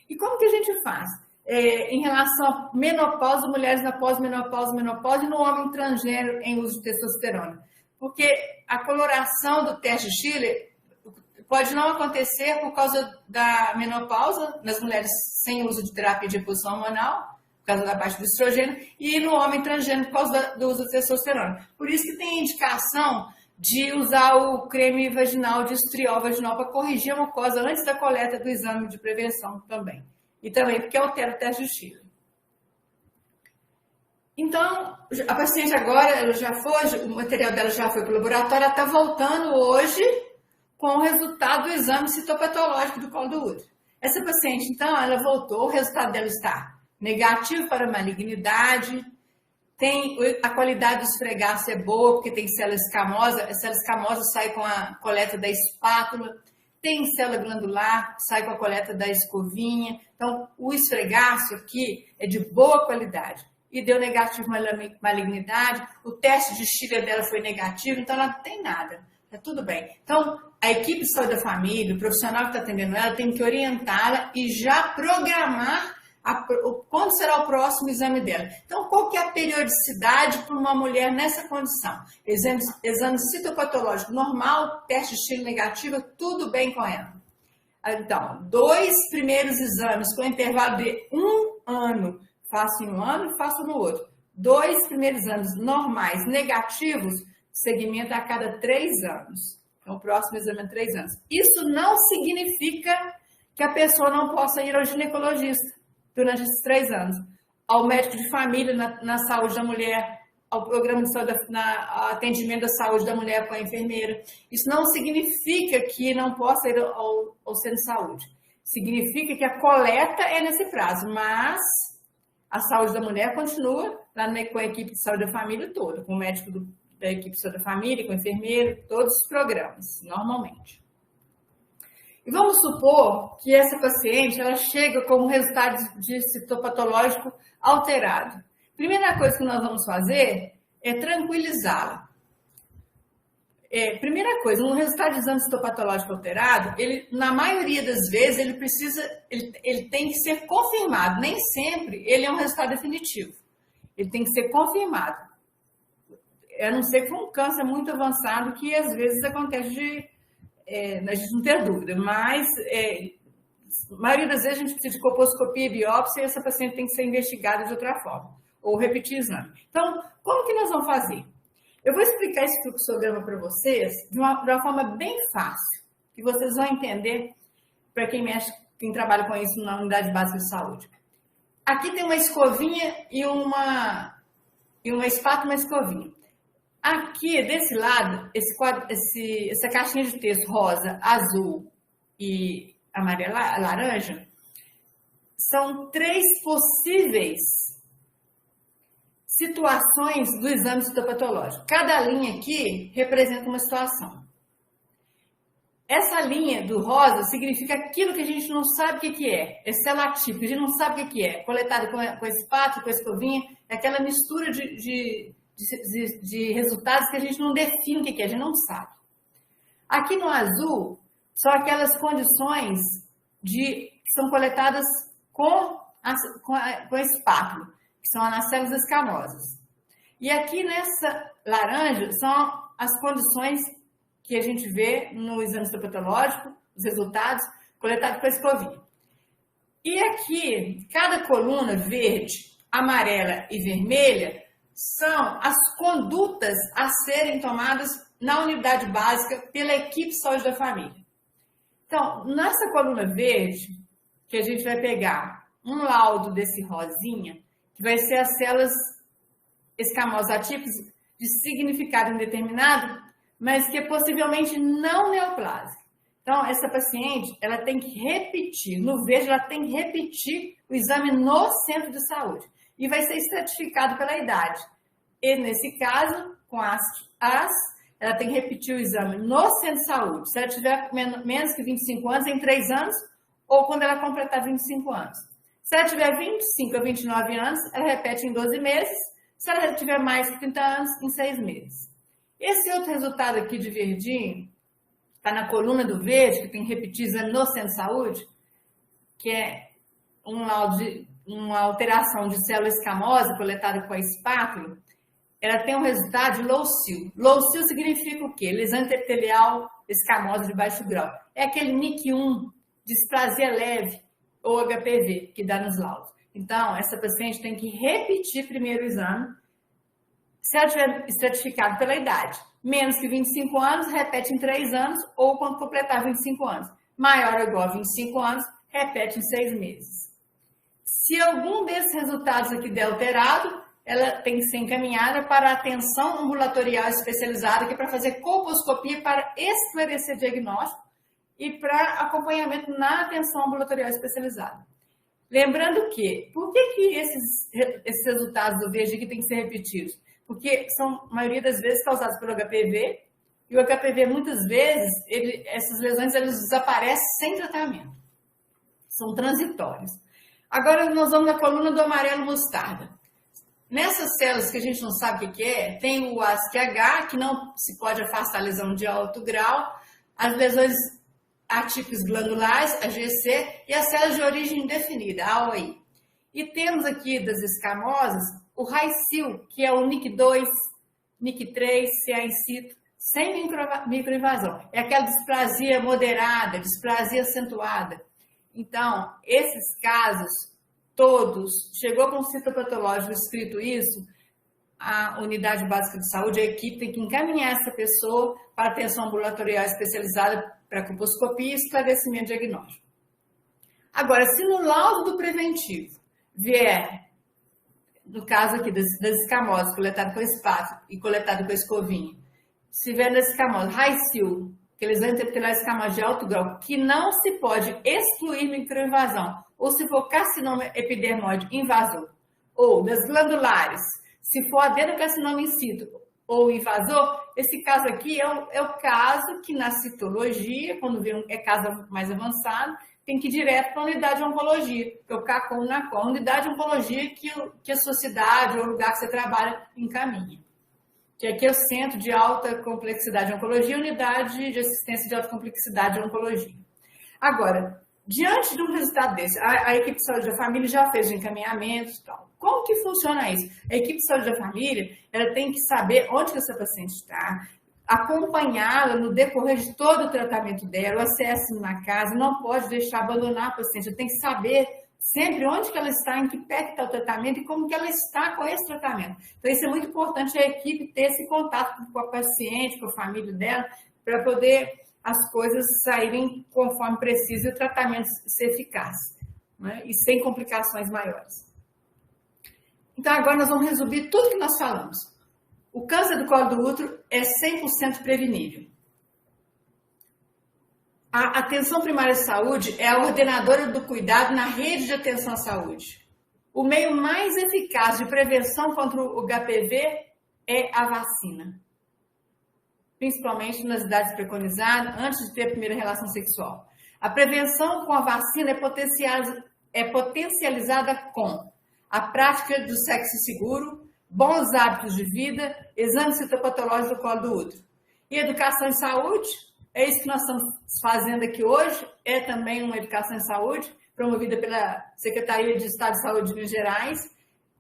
E como que a gente faz? Em relação à menopausa, mulheres na pós-menopausa, menopausa e no homem transgênero em uso de testosterona. Porque a coloração do teste de Schiller pode não acontecer por causa da menopausa, nas mulheres sem uso de terapia de reposição hormonal, por causa da baixa do estrogênio, e no homem transgênero por causa do uso de testosterona. Por isso que tem indicação de usar o creme vaginal, de estriol vaginal, para corrigir a mucosa antes da coleta do exame de prevenção também. E também porque altera o teste de Schiller. Então, a paciente agora, o material dela já foi para o laboratório, ela está voltando hoje com o resultado do exame citopatológico do colo do útero. Essa paciente, então, ela voltou, o resultado dela está negativo para malignidade, a qualidade do esfregaço é boa, porque tem célula escamosa, a célula escamosa sai com a coleta da espátula, tem célula glandular, sai com a coleta da escovinha, então o esfregaço aqui é de boa qualidade. E deu negativo malignidade, o teste de Schiller dela foi negativo, então ela não tem nada, tá tudo bem. Então, a equipe de saúde da família, o profissional que está atendendo ela, tem que orientá-la e já programar quando será o próximo exame dela. Então, qual que é a periodicidade para uma mulher nessa condição? Exame citopatológico normal, teste de Schiller negativo, tudo bem com ela. Então, 2 primeiros exames com intervalo de 1 ano, faço em um ano e faço no outro. 2 primeiros exames normais negativos, segmento a cada 3 anos. Então, o próximo exame é 3 anos. Isso não significa que a pessoa não possa ir ao ginecologista durante esses 3 anos, ao médico de família na saúde da mulher, ao programa de saúde, ao atendimento da saúde da mulher com a enfermeira. Isso não significa que não possa ir ao centro de saúde. Significa que a coleta é nesse prazo, mas a saúde da mulher continua lá com a equipe de saúde da família toda, com o médico da equipe de saúde da família, com o enfermeiro, todos os programas, normalmente. E vamos supor que essa paciente ela chega com um resultado de citopatológico alterado. Primeira coisa que nós vamos fazer é tranquilizá-la. Primeira coisa, um resultado de exame citopatológico alterado, na maioria das vezes, ele tem que ser confirmado. Nem sempre ele é um resultado definitivo. Ele tem que ser confirmado. a não ser que for um câncer muito avançado, que às vezes acontece a gente não ter dúvida, mas a maioria das vezes a gente precisa de colposcopia e biópsia e essa paciente tem que ser investigada de outra forma, ou repetir o exame. Então, como que nós vamos fazer? Eu vou explicar esse fluxograma para vocês de uma forma bem fácil, que vocês vão entender para quem trabalha com isso na unidade básica de saúde. Aqui tem uma escovinha e uma espátula e uma escovinha. Aqui, desse lado, essa caixinha de texto rosa, azul e amarela, laranja, são 3 possíveis situações do exame citopatológico. Cada linha aqui representa uma situação. Essa linha do rosa significa aquilo que a gente não sabe o que é. É célula atípica, a gente não sabe o que é. Coletado com a espátula, com a escovinha, é aquela mistura de resultados que a gente não define o que é, a gente não sabe. Aqui no azul, são aquelas condições que são coletadas com a espátula, que são as células escamosas. E aqui nessa laranja são as condições que a gente vê no exame histopatológico, os resultados coletados com a escovinha. E aqui, cada coluna verde, amarela e vermelha são as condutas a serem tomadas na unidade básica pela equipe de saúde da família. Então, nessa coluna verde, que a gente vai pegar um laudo desse rosinha, que vai ser as células escamosas atípicas de significado indeterminado, mas que é possivelmente não neoplásica. Então, essa paciente, ela tem que repetir, no verde, ela tem que repetir o exame no centro de saúde. E vai ser estratificado pela idade. E, nesse caso, com ela tem que repetir o exame no centro de saúde. Se ela tiver menos que 25 anos, em 3 anos, ou quando ela completar 25 anos. Se ela tiver 25 a 29 anos, ela repete em 12 meses. Se ela tiver mais que 30 anos, em 6 meses. Esse outro resultado aqui de verdinho, está na coluna do verde, que tem que repetir o exame no centro de saúde, que é uma alteração de célula escamosa coletada com a espátula, ela tem um resultado de low-SIL. Low-SIL significa o quê? Lesão epitelial escamosa de baixo grau. É aquele NIC1, displasia leve, ou HPV, que dá nos laudos. Então, essa paciente tem que repetir primeiro o exame, se ela tiver estratificado pela idade. Menos que 25 anos, repete em 3 anos, ou quando completar 25 anos. Maior ou igual a 25 anos, repete em 6 meses. Se algum desses resultados aqui der alterado, ela tem que ser encaminhada para a atenção ambulatorial especializada, que é para fazer colposcopia para esclarecer diagnóstico e para acompanhamento na atenção ambulatorial especializada. Lembrando que, por que esses resultados do verde aqui têm que ser repetidos? Porque são, a maioria das vezes, causados pelo HPV, e o HPV, muitas vezes, essas lesões elas desaparecem sem tratamento. São transitórias. Agora, nós vamos na coluna do amarelo mostarda. Nessas células que a gente não sabe o que é, tem o ASCH, que não se pode afastar a lesão de alto grau, as lesões atípicas glandulares, a GC, e as células de origem indefinida, AOI. E temos aqui das escamosas o RAICIL, que é o NIC2, NIC3, CA in situ, sem microinvasão. É aquela displasia moderada, displasia acentuada. Então, esses casos todos, chegou com o citopatológico escrito isso, a unidade básica de saúde, a equipe tem que encaminhar essa pessoa para atenção ambulatorial especializada para colposcopia e esclarecimento diagnóstico. Agora, se no laudo do preventivo vier, no caso aqui das escamosas, coletado com espátula e coletado com escovinha, se vier das escamosas, RAICIL, que eles vão interpretar escamosa de alto grau, que não se pode excluir microinvasão, ou se for carcinoma epidermoide invasor, ou das glandulares, se for adenocarcinoma in situ ou invasor, esse caso aqui é o caso que na citologia, quando vê caso mais avançado, tem que ir direto para a unidade de oncologia, que é o CACOM, NACOM, unidade de oncologia que a sociedade ou o lugar que você trabalha encaminha. Que aqui é o Centro de Alta Complexidade de Oncologia, Unidade de Assistência de Alta Complexidade de Oncologia. Agora, diante de um resultado desse, a equipe de saúde da família já fez o encaminhamento e tal. Como como que funciona isso? A equipe de saúde da família, ela tem que saber onde que essa paciente está, acompanhá-la no decorrer de todo o tratamento dela, o acesso na casa, não pode deixar abandonar a paciente, tem que saber sempre onde que ela está, em que pé que está o tratamento e como que ela está com esse tratamento. Então, isso é muito importante, a equipe ter esse contato com a paciente, com a família dela, para poder as coisas saírem conforme precisa e o tratamento ser eficaz, né? E sem complicações maiores. Então, agora nós vamos resumir tudo que nós falamos. O câncer do colo do útero é 100% prevenível. A atenção primária à saúde é a ordenadora do cuidado na rede de atenção à saúde. O meio mais eficaz de prevenção contra o HPV é a vacina, principalmente nas idades preconizadas, antes de ter a primeira relação sexual. A prevenção com a vacina é potencializada com a prática do sexo seguro, bons hábitos de vida, exame citopatológico do colo do útero. E educação em saúde, é isso que nós estamos fazendo aqui hoje, é também uma educação em saúde, promovida pela Secretaria de Estado de Saúde de Minas Gerais,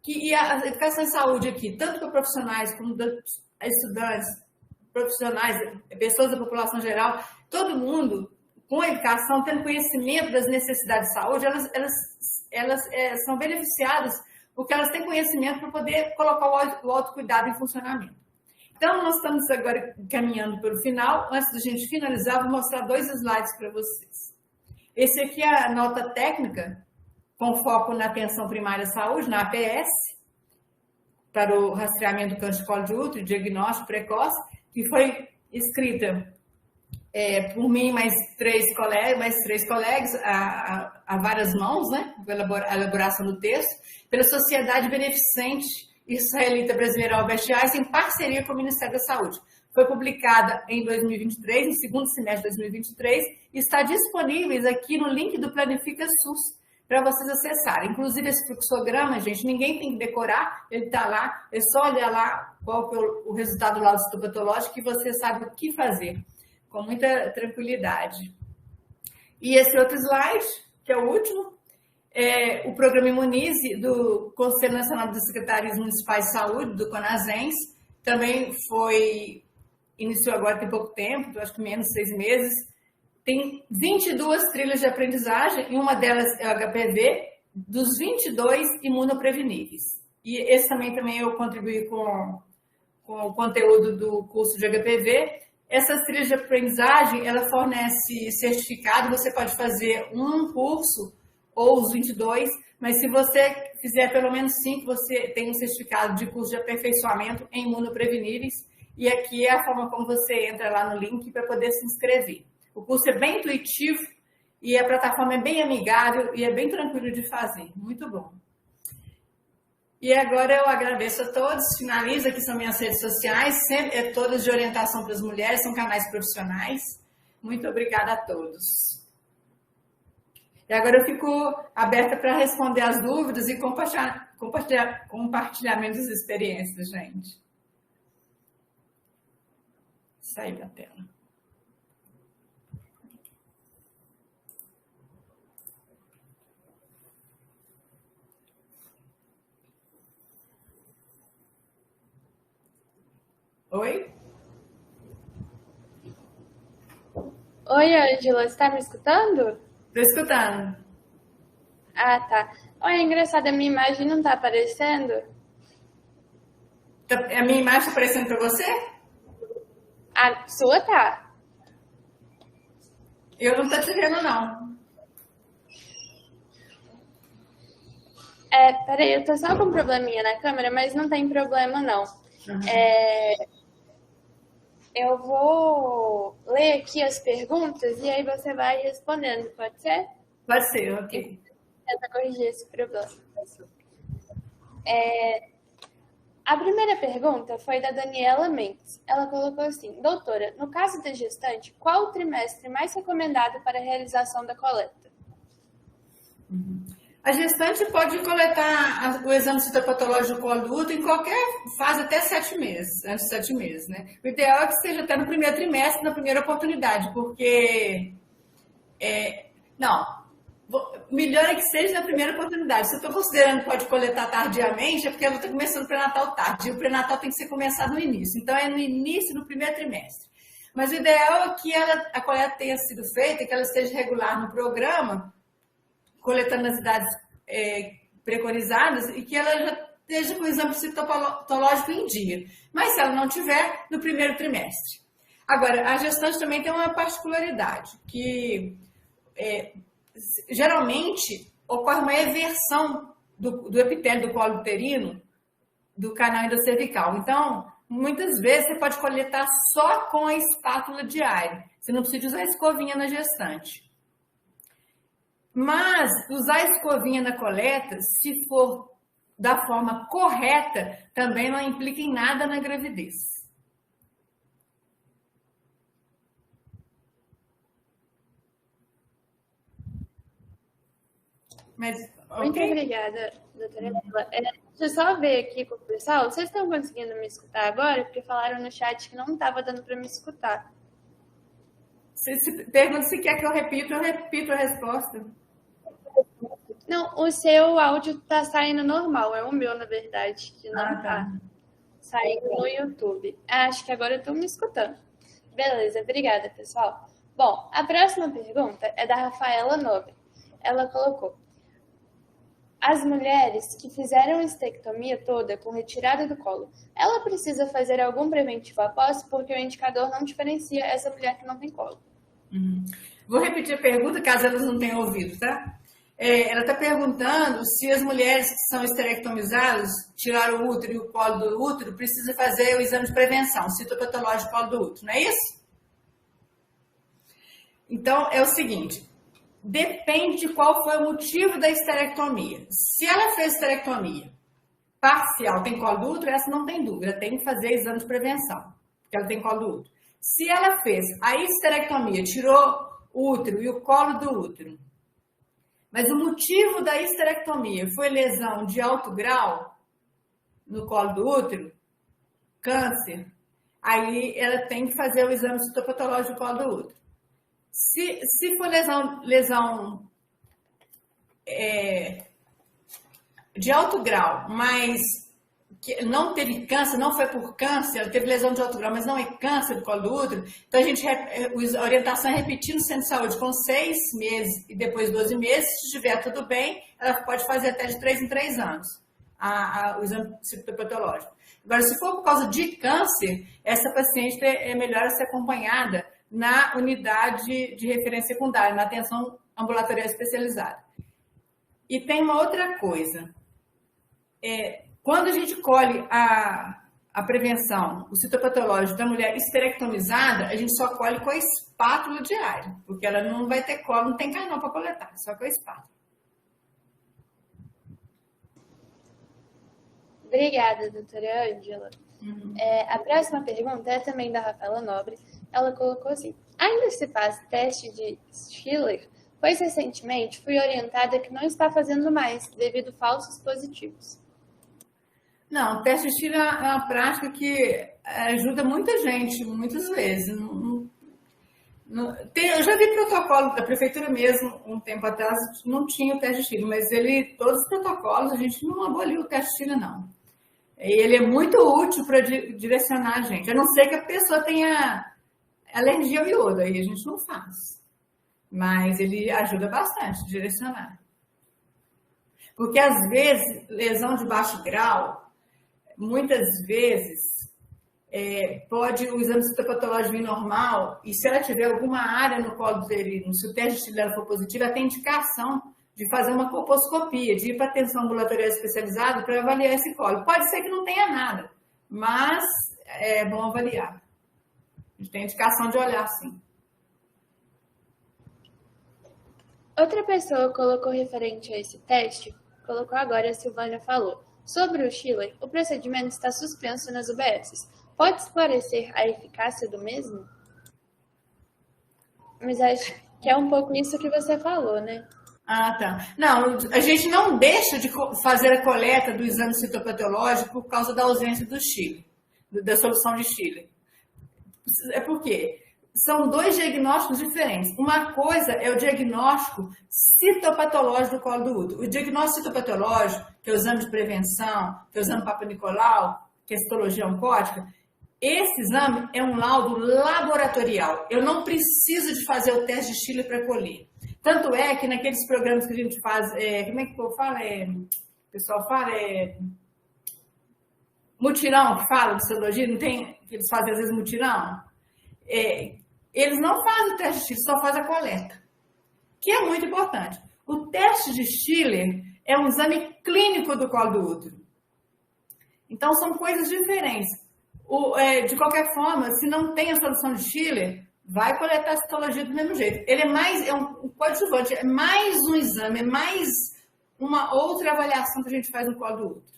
e a educação em saúde aqui, tanto para profissionais como estudantes, profissionais, pessoas da população geral, todo mundo com a educação, tendo conhecimento das necessidades de saúde, elas são beneficiadas porque elas têm conhecimento para poder colocar o autocuidado em funcionamento. Então, nós estamos agora caminhando para o final. Antes da gente finalizar, vou mostrar 2 slides para vocês. Esse aqui é a nota técnica, com foco na atenção primária à saúde, na APS, para o rastreamento do câncer de colo de útero, diagnóstico precoce, que foi escrita por mim, mais três colegas, a várias mãos, né, a elaboração do texto, pela Sociedade Beneficente Israelita Brasileira Albert Einstein, em parceria com o Ministério da Saúde. Foi publicada em 2023, no segundo semestre de 2023, e está disponível aqui no link do Planifica SUS, para vocês acessarem. Inclusive, esse fluxograma, gente, ninguém tem que decorar, ele está lá, é só olhar lá qual é o resultado do laudo citopatológico que você sabe o que fazer, com muita tranquilidade. E esse outro slide, que é o último, é o programa Imunize, do Conselho Nacional das Secretarias Municipais de Saúde, do CONASENS, também iniciou agora tem pouco tempo, acho que menos de 6 meses, tem 22 trilhas de aprendizagem, e uma delas é o HPV, dos 22 imunopreveníveis. E esse também eu contribuí com o conteúdo do curso de HPV. Essas trilhas de aprendizagem, ela fornece certificado, você pode fazer um curso ou os 22, mas se você fizer pelo menos 5, você tem um certificado de curso de aperfeiçoamento em imunopreveníveis, e aqui é a forma como você entra lá no link para poder se inscrever. O curso é bem intuitivo e a plataforma é bem amigável e é bem tranquilo de fazer. Muito bom. E agora eu agradeço a todos. Finalizo, aqui são minhas redes sociais, sempre todas de orientação para as mulheres, são canais profissionais. Muito obrigada a todos. E agora eu fico aberta para responder as dúvidas e compartilhamento das experiências, gente. Sair da tela. Oi? Oi, Ângela, você está me escutando? Estou escutando. Ah, tá. Oi, é engraçado, a minha imagem não está aparecendo? A minha imagem está aparecendo para você? A sua tá. Eu não estou te vendo, não. Peraí, eu tô só com um probleminha na câmera, mas não tem problema, não. Uhum. Eu vou ler aqui as perguntas e aí você vai respondendo, pode ser? Pode ser, ok. Tenta corrigir esse problema. A primeira pergunta foi da Daniela Mendes. Ela colocou assim: doutora, no caso da gestante, qual o trimestre mais recomendado para a realização da coleta? A gestante pode coletar o exame citopatológico do colo do útero em qualquer fase, até 7 meses, antes de 7 meses, né? O ideal é que seja até no primeiro trimestre, na primeira oportunidade, porque... melhor é que seja na primeira oportunidade. Se eu estou considerando que pode coletar tardiamente, é porque ela está começando o pré-natal tarde. E o pré-natal tem que ser começado no início. Então, é no início do primeiro trimestre. Mas o ideal é que a coleta tenha sido feita, que ela esteja regular no programa, coletando nas idades preconizadas, e que ela já esteja com o exame citopatológico em dia. Mas se ela não tiver, no primeiro trimestre. Agora, a gestante também tem uma particularidade, que geralmente ocorre uma eversão do epitélio do colo uterino, do canal endocervical. Então, muitas vezes você pode coletar só com a espátula diária. Você não precisa usar escovinha na gestante. Mas usar escovinha na coleta, se for da forma correta, também não implica em nada na gravidez. Mas, muito obrigada, doutora Ela. Deixa eu só ver aqui com o pessoal. Vocês estão conseguindo me escutar agora? Porque falaram no chat que não estava dando para me escutar. Se pergunta se quer que eu repito a resposta. Não, o seu áudio está saindo normal. É o meu, na verdade, que não está saindo no YouTube. Acho que agora eu estou me escutando. Beleza, obrigada, pessoal. Bom, a próxima pergunta é da Rafaela Nobre. Ela colocou: as mulheres que fizeram a estectomia toda com retirada do colo, ela precisa fazer algum preventivo após, porque o indicador não diferencia essa mulher que não tem colo? Vou repetir a pergunta, caso elas não tenham ouvido, tá? Ela está perguntando se as mulheres que são esterectomizadas, tiraram o útero e o colo do útero, precisam fazer o exame de prevenção, citopatológico do colo do útero, não é isso? Então, é o seguinte: depende de qual foi o motivo da esterectomia. Se ela fez esterectomia parcial, tem colo do útero, essa não tem dúvida, tem que fazer exame de prevenção, porque ela tem colo do útero. Se ela fez a histerectomia, tirou o útero e o colo do útero, mas o motivo da histerectomia foi lesão de alto grau no colo do útero, câncer, aí ela tem que fazer o exame citopatológico do colo do útero. Se for lesão de alto grau, mas que não teve câncer, não foi por câncer, ela teve lesão de alto grau, mas não é câncer do colo do útero, então a orientação é repetir no centro de saúde com 6 meses e depois 12 meses. Se estiver tudo bem, ela pode fazer até de 3 em 3 anos o exame citopatológico. Agora, se for por causa de câncer, essa paciente é melhor ser acompanhada na unidade de referência secundária, na atenção ambulatorial especializada. E tem uma outra coisa. Quando a gente colhe a prevenção, o citopatológico da mulher esterectomizada, a gente só colhe com a espátula diária, porque ela não vai ter colo, não tem canal para coletar, só com a espátula. Obrigada, doutora Ângela. A próxima pergunta é também da Rafaela Nobre. Ela colocou assim: ainda se faz teste de Schiller? Pois recentemente fui orientada que não está fazendo mais, devido a falsos positivos. Não, o teste de Schiller é uma prática que ajuda muita gente, muitas vezes. Eu já vi protocolo da prefeitura mesmo, um tempo atrás, não tinha o teste de Schiller, mas todos os protocolos, a gente não aboliu o teste de Schiller, não. E ele é muito útil para direcionar a gente, a não ser que a pessoa tenha alergia ao iodo, aí a gente não faz. Mas ele ajuda bastante a direcionar. Porque, às vezes, lesão de baixo grau, muitas vezes, pode o exame citopatológico vir normal, e se ela tiver alguma área no colo uterino, se o teste dela for positivo, ela tem indicação de fazer uma colposcopia, de ir para a atenção ambulatorial especializada para avaliar esse colo. Pode ser que não tenha nada, mas é bom avaliar. A gente tem indicação de olhar, sim. Outra pessoa colocou referente a esse teste, colocou agora, a Silvânia falou: sobre o Schiller, o procedimento está suspenso nas UBSs. Pode esclarecer a eficácia do mesmo? Mas acho que é um pouco isso que você falou, né? Ah, tá. Não, a gente não deixa de fazer a coleta do exame citopatológico por causa da ausência do Schiller, da solução de Schiller. É por quê? são dois diagnósticos diferentes. Uma coisa é o diagnóstico citopatológico do colo do útero. O diagnóstico citopatológico, que é o exame de prevenção, que é o exame Papa Nicolau, que é a citologia oncótica, esse exame é um laudo laboratorial. Eu não preciso de fazer o teste de Schiller para colher. Tanto é que naqueles programas que a gente faz, como é que eu falo? O pessoal fala, mutirão, que fala de citologia, não tem, que eles fazem às vezes mutirão? Eles não fazem o teste de Schiller, só fazem a coleta, que é muito importante. O teste de Schiller é um exame clínico do colo do útero. Então, são coisas diferentes. De qualquer forma, se não tem a solução de Schiller, vai coletar a citologia do mesmo jeito. Ele é um coadjuvante, é mais um exame, é mais uma outra avaliação que a gente faz no colo do útero.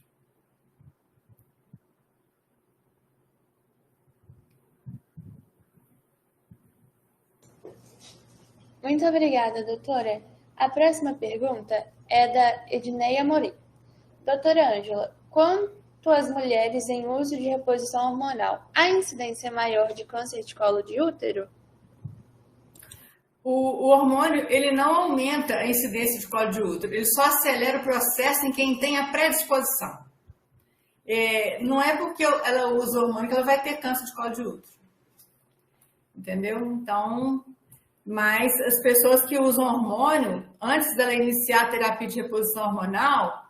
Muito obrigada, doutora. A próxima pergunta é da Edneia Morim. Doutora Ângela, quanto às mulheres em uso de reposição hormonal, a incidência é maior de câncer de colo de útero? O hormônio, ele não aumenta a incidência de colo de útero, ele só acelera o processo em quem tem a predisposição. Não é porque ela usa hormônio que ela vai ter câncer de colo de útero. Entendeu? Então, mas as pessoas que usam hormônio, antes dela iniciar a terapia de reposição hormonal,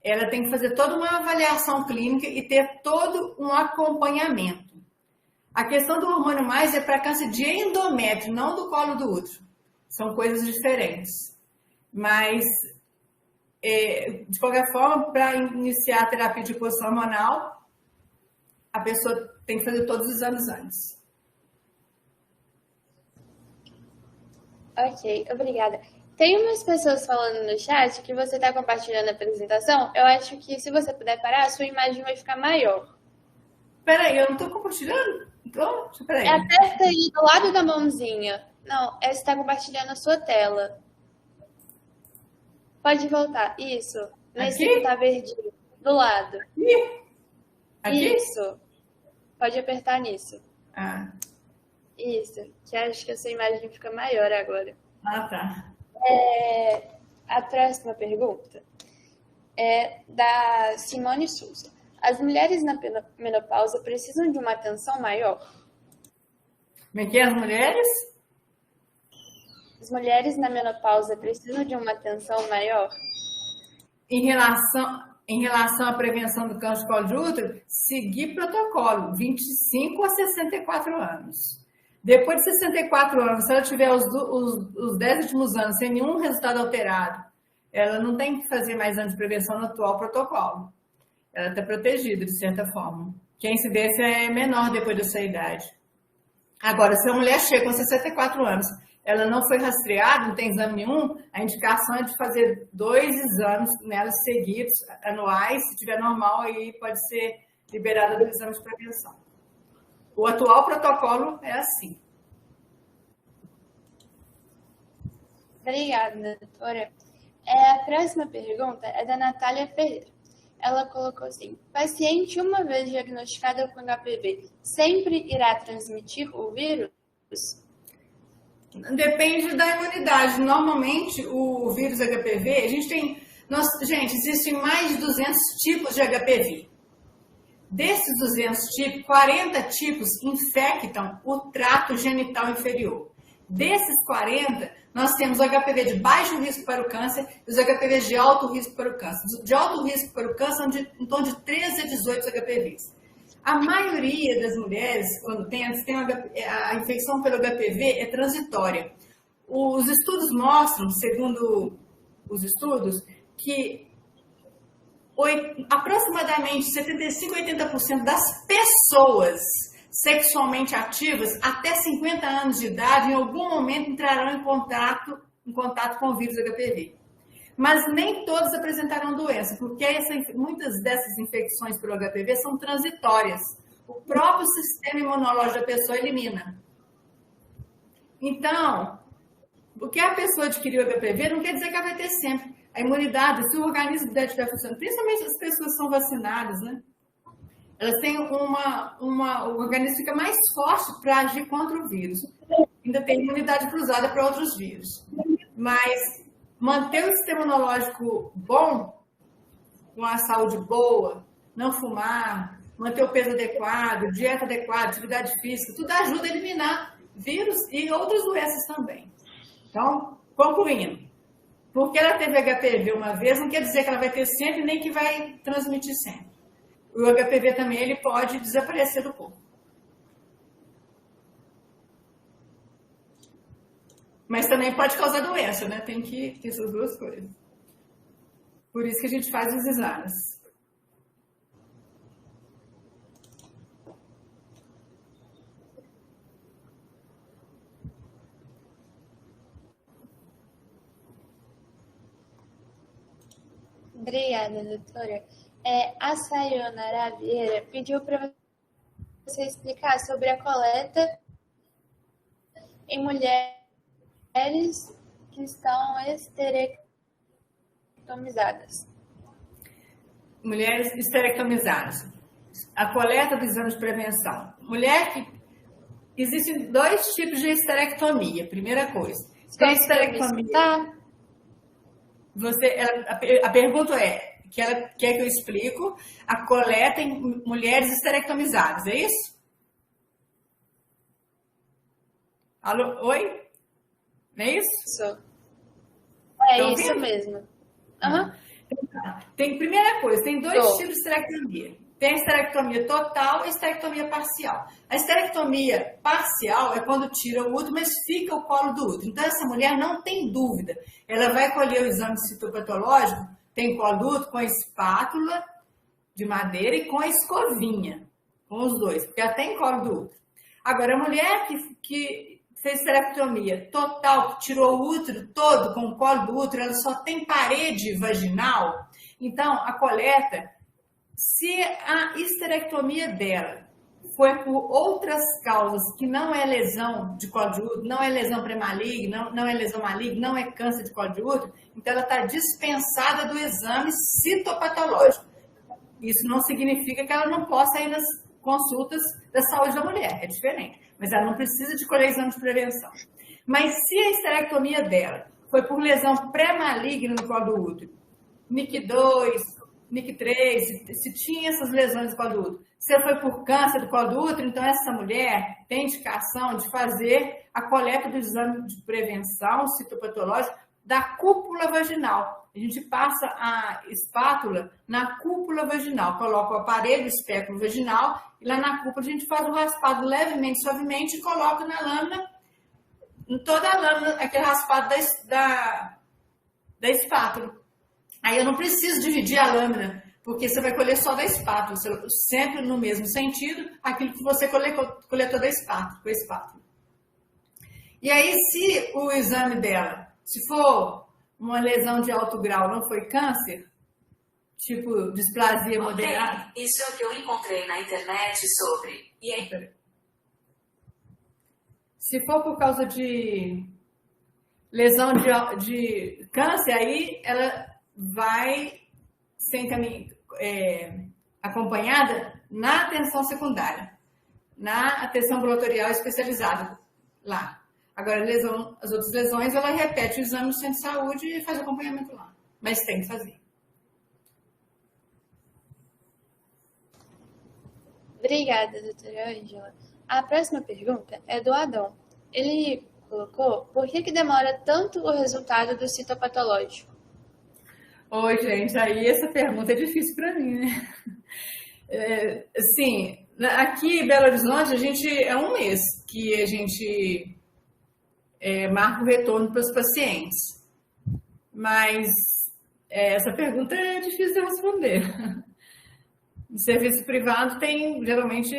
ela tem que fazer toda uma avaliação clínica e ter todo um acompanhamento. A questão do hormônio mais é para câncer de endométrio, não do colo do útero. São coisas diferentes. Mas, de qualquer forma, para iniciar a terapia de reposição hormonal, a pessoa tem que fazer todos os exames antes. Ok, obrigada. Tem umas pessoas falando no chat que você está compartilhando a apresentação. Eu acho que se você puder parar, a sua imagem vai ficar maior. Peraí, eu não estou compartilhando? Peraí. Aperta aí do lado da mãozinha. Não, você está compartilhando a sua tela. Pode voltar. Isso. Nesse que está verdinho. Do lado. Aqui? Isso. Pode apertar nisso. Ah. Isso. Que acho que a sua imagem fica maior agora. Ah, tá. A próxima pergunta é da Simone Souza. As mulheres na menopausa precisam de uma atenção maior? Como é que é as mulheres? As mulheres na menopausa precisam de uma atenção maior? Em relação à prevenção do câncer de colo de útero, seguir protocolo, 25 a 64 anos. Depois de 64 anos, se ela tiver os 10 últimos anos sem nenhum resultado alterado, ela não tem que fazer mais anos de prevenção no atual protocolo. Ela está protegida, de certa forma. Que a incidência é menor depois dessa idade. Agora, se a mulher chega com 64 anos, ela não foi rastreada, não tem exame nenhum, a indicação é de fazer 2 exames nela seguidos, anuais. Se tiver normal, aí pode ser liberada do exame de prevenção. O atual protocolo é assim. Obrigada, doutora. A próxima pergunta é da Natália Ferreira. Ela colocou assim: paciente uma vez diagnosticada com HPV sempre irá transmitir o vírus? Depende da imunidade. Normalmente, o vírus HPV, gente, existem mais de 200 tipos de HPV. Desses 200 tipos, 40 tipos infectam o trato genital inferior. Desses 40, nós temos o HPV de baixo risco para o câncer e os HPVs de alto risco para o câncer. De alto risco para o câncer são em torno de 13 a 18 HPVs. A maioria das mulheres, quando tem a infecção pelo HPV, é transitória. Os estudos mostram, segundo os estudos, que aproximadamente 75 a 80% das pessoas sexualmente ativas até 50 anos de idade, em algum momento entrarão em contato com o vírus HPV. Mas nem todos apresentarão doença, porque muitas dessas infecções pelo HPV são transitórias. O próprio sistema imunológico da pessoa elimina. Então, porque a pessoa adquiriu HPV não quer dizer que ela vai ter sempre. A imunidade, se o organismo dela estiver funcionando, principalmente as pessoas que são vacinadas, né? elas têm o organismo fica mais forte para agir contra o vírus. Ainda tem imunidade cruzada para outros vírus. Mas manter o sistema imunológico bom, com a saúde boa, não fumar, manter o peso adequado, dieta adequada, atividade física, tudo ajuda a eliminar vírus e outras doenças também. Então, concluindo, porque ela teve HPV uma vez, não quer dizer que ela vai ter sempre, nem que vai transmitir sempre. O HPV também ele pode desaparecer do corpo. Mas também pode causar doença, né? Tem que ter essas duas coisas. Por isso que a gente faz os exames. Obrigada, doutora. A Sayonara Vieira pediu para você explicar sobre a coleta em mulheres que estão esterectomizadas. Mulheres esterectomizadas. A coleta dos exames de prevenção. Existem 2 tipos de esterectomia, primeira coisa. Tem esterectomia. Tá? A pergunta que ela quer que eu explico a coleta em mulheres esterectomizadas, é isso? Alô? Oi? Não é isso? Isso. Então, Isso mesmo. Uhum. Primeira coisa, tem 2 tipos de esterectomia. Tem a esterectomia total e a esterectomia parcial. A esterectomia parcial é quando tira o útero, mas fica o colo do útero. Então, essa mulher não tem dúvida. Ela vai colher o exame citopatológico, tem colo do útero com a espátula de madeira e com a escovinha. Com os 2, porque ela tem colo do útero. Agora, a mulher que fez esterectomia total, que tirou o útero todo com o colo do útero, ela só tem parede vaginal. Então, a coleta, se a esterectomia dela foi por outras causas, que não é lesão de colo de útero, não é lesão pré-maligna, não é lesão maligna, não é câncer de colo de útero, então ela está dispensada do exame citopatológico. Isso não significa que ela não possa ir nas consultas da saúde da mulher, é diferente. Mas ela não precisa de colher exame de prevenção. Mas se a esterectomia dela foi por lesão pré-maligna no colo do útero, NIC2, NIC3, se tinha essas lesões do colo do útero, se foi por câncer do colo do útero, então essa mulher tem indicação de fazer a coleta do exame de prevenção citopatológico da cúpula vaginal. A gente passa a espátula na cúpula vaginal, coloca o aparelho, o espéculo vaginal, e lá na cúpula a gente faz o raspado levemente, suavemente, e coloca na lâmina, em toda a lâmina, aquele raspado da espátula. Aí eu não preciso dividir a lâmina, porque você vai colher só da espátula, sempre no mesmo sentido, aquilo que você coletou da espátula, com a espátula. E aí, se o exame dela, se for uma lesão de alto grau, não foi câncer, tipo displasia moderada... Isso é o que eu encontrei na internet sobre... E aí? Se for por causa de lesão de câncer, aí ela vai ser acompanhada na atenção secundária, na atenção ambulatorial especializada lá. Agora, as outras lesões, ela repete o exame no centro de saúde e faz acompanhamento lá. Mas tem que fazer. Obrigada, doutora Ângela. A próxima pergunta é do Adão. Ele colocou: por que demora tanto o resultado do citopatológico? Oi, gente, aí essa pergunta é difícil para mim, né? Sim, aqui em Belo Horizonte, a gente é um mês que a gente marca o retorno para os pacientes. Mas essa pergunta é difícil de responder. No serviço privado geralmente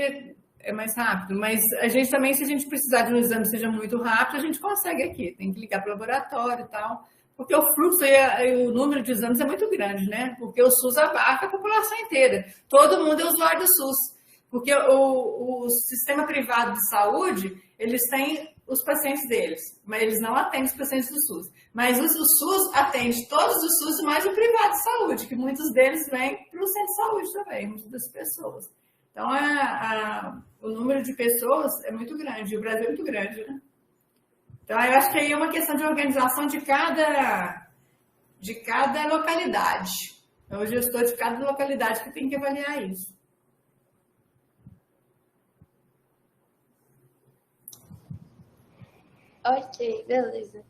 é mais rápido, mas a gente também, se a gente precisar de um exame que seja muito rápido, a gente consegue aqui. Tem que ligar para o laboratório e tal. Porque o fluxo e o número de exames é muito grande, né? Porque o SUS abarca a população inteira. Todo mundo é usuário do SUS. Porque o sistema privado de saúde, eles têm os pacientes deles, mas eles não atendem os pacientes do SUS. Mas o SUS atende todos os SUS, mais o privado de saúde, que muitos deles vêm para o centro de saúde também, muitas das pessoas. Então, o número de pessoas é muito grande, o Brasil é muito grande, né? Então, eu acho que aí é uma questão de organização de cada localidade. É o gestor de cada localidade que tem que avaliar isso. Ok, beleza.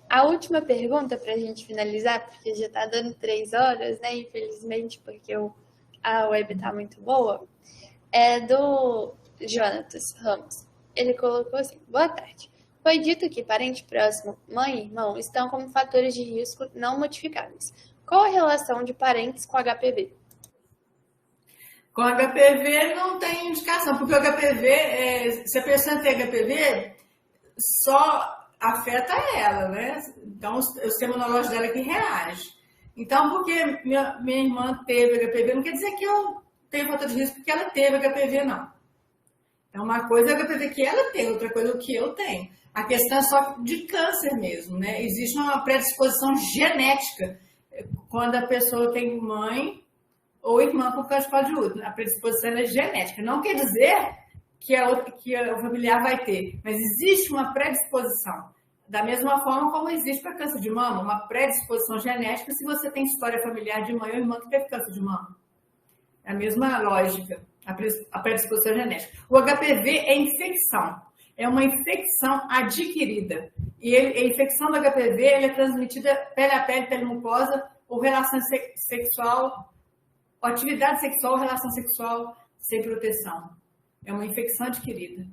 A última pergunta para a gente finalizar, porque já está dando 3 horas, né? Infelizmente, porque a web está muito boa, é do Jonatas Ramos. Ele colocou assim: boa tarde. Foi dito que parente próximo, mãe e irmão, estão como fatores de risco não modificáveis. Qual a relação de parentes com HPV? Com HPV não tem indicação, porque o HPV, se a pessoa tem HPV, só afeta ela, né? Então, o sistema imunológico dela é que reage. Então, porque minha irmã teve HPV, não quer dizer que eu tenho fator de risco porque ela teve HPV, não. Então, uma coisa é o HPV que ela tem, outra coisa é o que eu tenho. A questão é só de câncer mesmo, né? Existe uma predisposição genética quando a pessoa tem mãe ou irmã com câncer de colo de útero. A predisposição é genética. Não quer dizer que o familiar vai ter, mas existe uma predisposição. Da mesma forma como existe para câncer de mama, uma predisposição genética se você tem história familiar de mãe ou irmã que teve câncer de mama. É a mesma lógica, a predisposição genética. O HPV é infecção, é uma infecção adquirida. E a infecção do HPV é transmitida pele a pele, pela mucosa, ou relação sexual, ou atividade sexual ou relação sexual sem proteção. É uma infecção adquirida.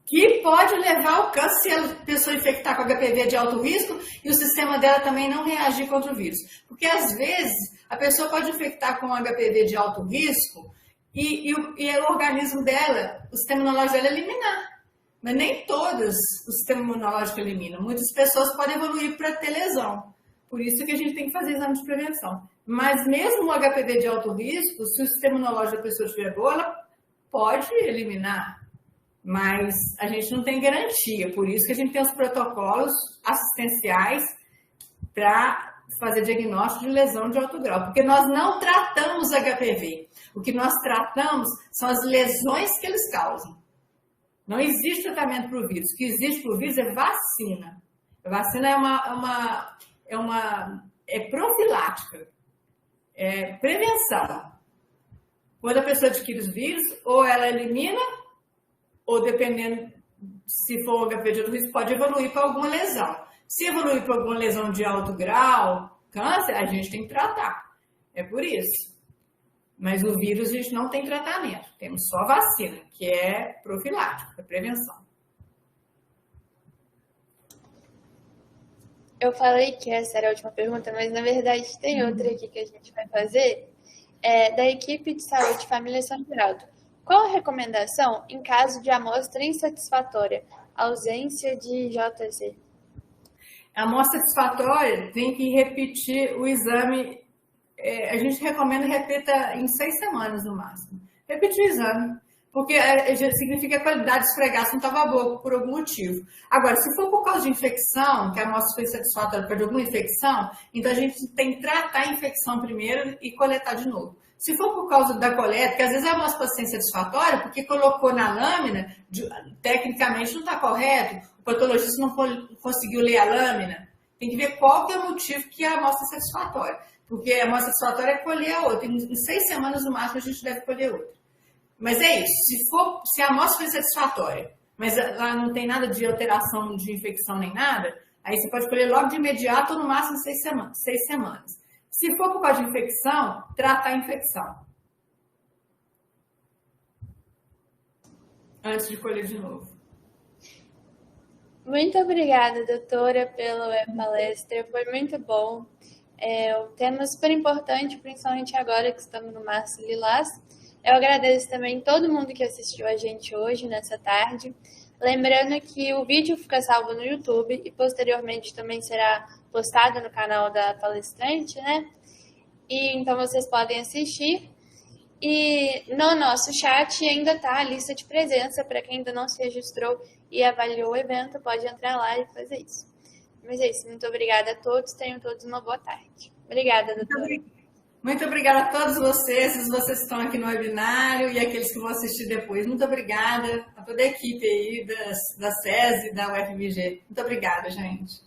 Que pode levar ao câncer se a pessoa infectar com HPV de alto risco e o sistema dela também não reagir contra o vírus. Porque, às vezes, a pessoa pode infectar com HPV de alto risco e o organismo dela, o sistema imunológico dela eliminar. Mas nem todas o sistema imunológico elimina. Muitas pessoas podem evoluir para ter lesão. Por isso que a gente tem que fazer exame de prevenção. Mas mesmo o HPV de alto risco, se o sistema imunológico da pessoa estiver boa, ela pode eliminar. Mas a gente não tem garantia. Por isso que a gente tem os protocolos assistenciais para fazer diagnóstico de lesão de alto grau. Porque nós não tratamos HPV. O que nós tratamos são as lesões que eles causam. Não existe tratamento para o vírus. O que existe para o vírus é vacina. A vacina é profilática. É prevenção. Quando a pessoa adquire os vírus, ou ela elimina, ou dependendo se for um HPV de alto risco, pode evoluir para alguma lesão. Se evoluir para alguma lesão de alto grau, câncer, a gente tem que tratar. É por isso. Mas o vírus a gente não tem tratamento. Temos só vacina, que é profilático, é prevenção. Eu falei que essa era a última pergunta, mas na verdade tem outra aqui que a gente vai fazer. Da equipe de saúde Família São Geraldo. Qual a recomendação em caso de amostra insatisfatória, ausência de JC? A amostra satisfatória tem que repetir o exame. A gente recomenda repita em 6 semanas no máximo. Repetir o exame. Porque significa que a qualidade do esfregaço não estava boa por algum motivo. Agora, se for por causa de infecção, que a amostra foi insatisfatória por alguma infecção, então a gente tem que tratar a infecção primeiro e coletar de novo. Se for por causa da coleta, porque às vezes a amostra pode ser insatisfatória porque colocou na lâmina, tecnicamente não está correto, o patologista não conseguiu ler a lâmina, tem que ver qual que é o motivo que a amostra é satisfatória. Porque a amostra satisfatória é colher a outra. Em 6 semanas no máximo a gente deve colher outra. Mas é isso, se a amostra foi satisfatória, mas lá não tem nada de alteração de infecção nem nada, aí você pode colher logo de imediato ou no máximo 6 semanas. Se for por causa de infecção, trata a infecção. Antes de colher de novo. Muito obrigada, doutora, pela palestra. Foi muito bom. O tema é super importante, principalmente agora que estamos no Março Lilás. Eu agradeço também todo mundo que assistiu a gente hoje, nessa tarde. Lembrando que o vídeo fica salvo no YouTube e posteriormente também será postado no canal da palestrante, né? E então vocês podem assistir. E no nosso chat ainda está a lista de presença para quem ainda não se registrou e avaliou o evento, pode entrar lá e fazer isso. Mas é isso, muito obrigada a todos, tenham todos uma boa tarde. Obrigada, doutora. Muito obrigada a todos vocês que estão aqui no webinário e aqueles que vão assistir depois. Muito obrigada a toda a equipe aí da SESI e da UFMG. Muito obrigada, gente.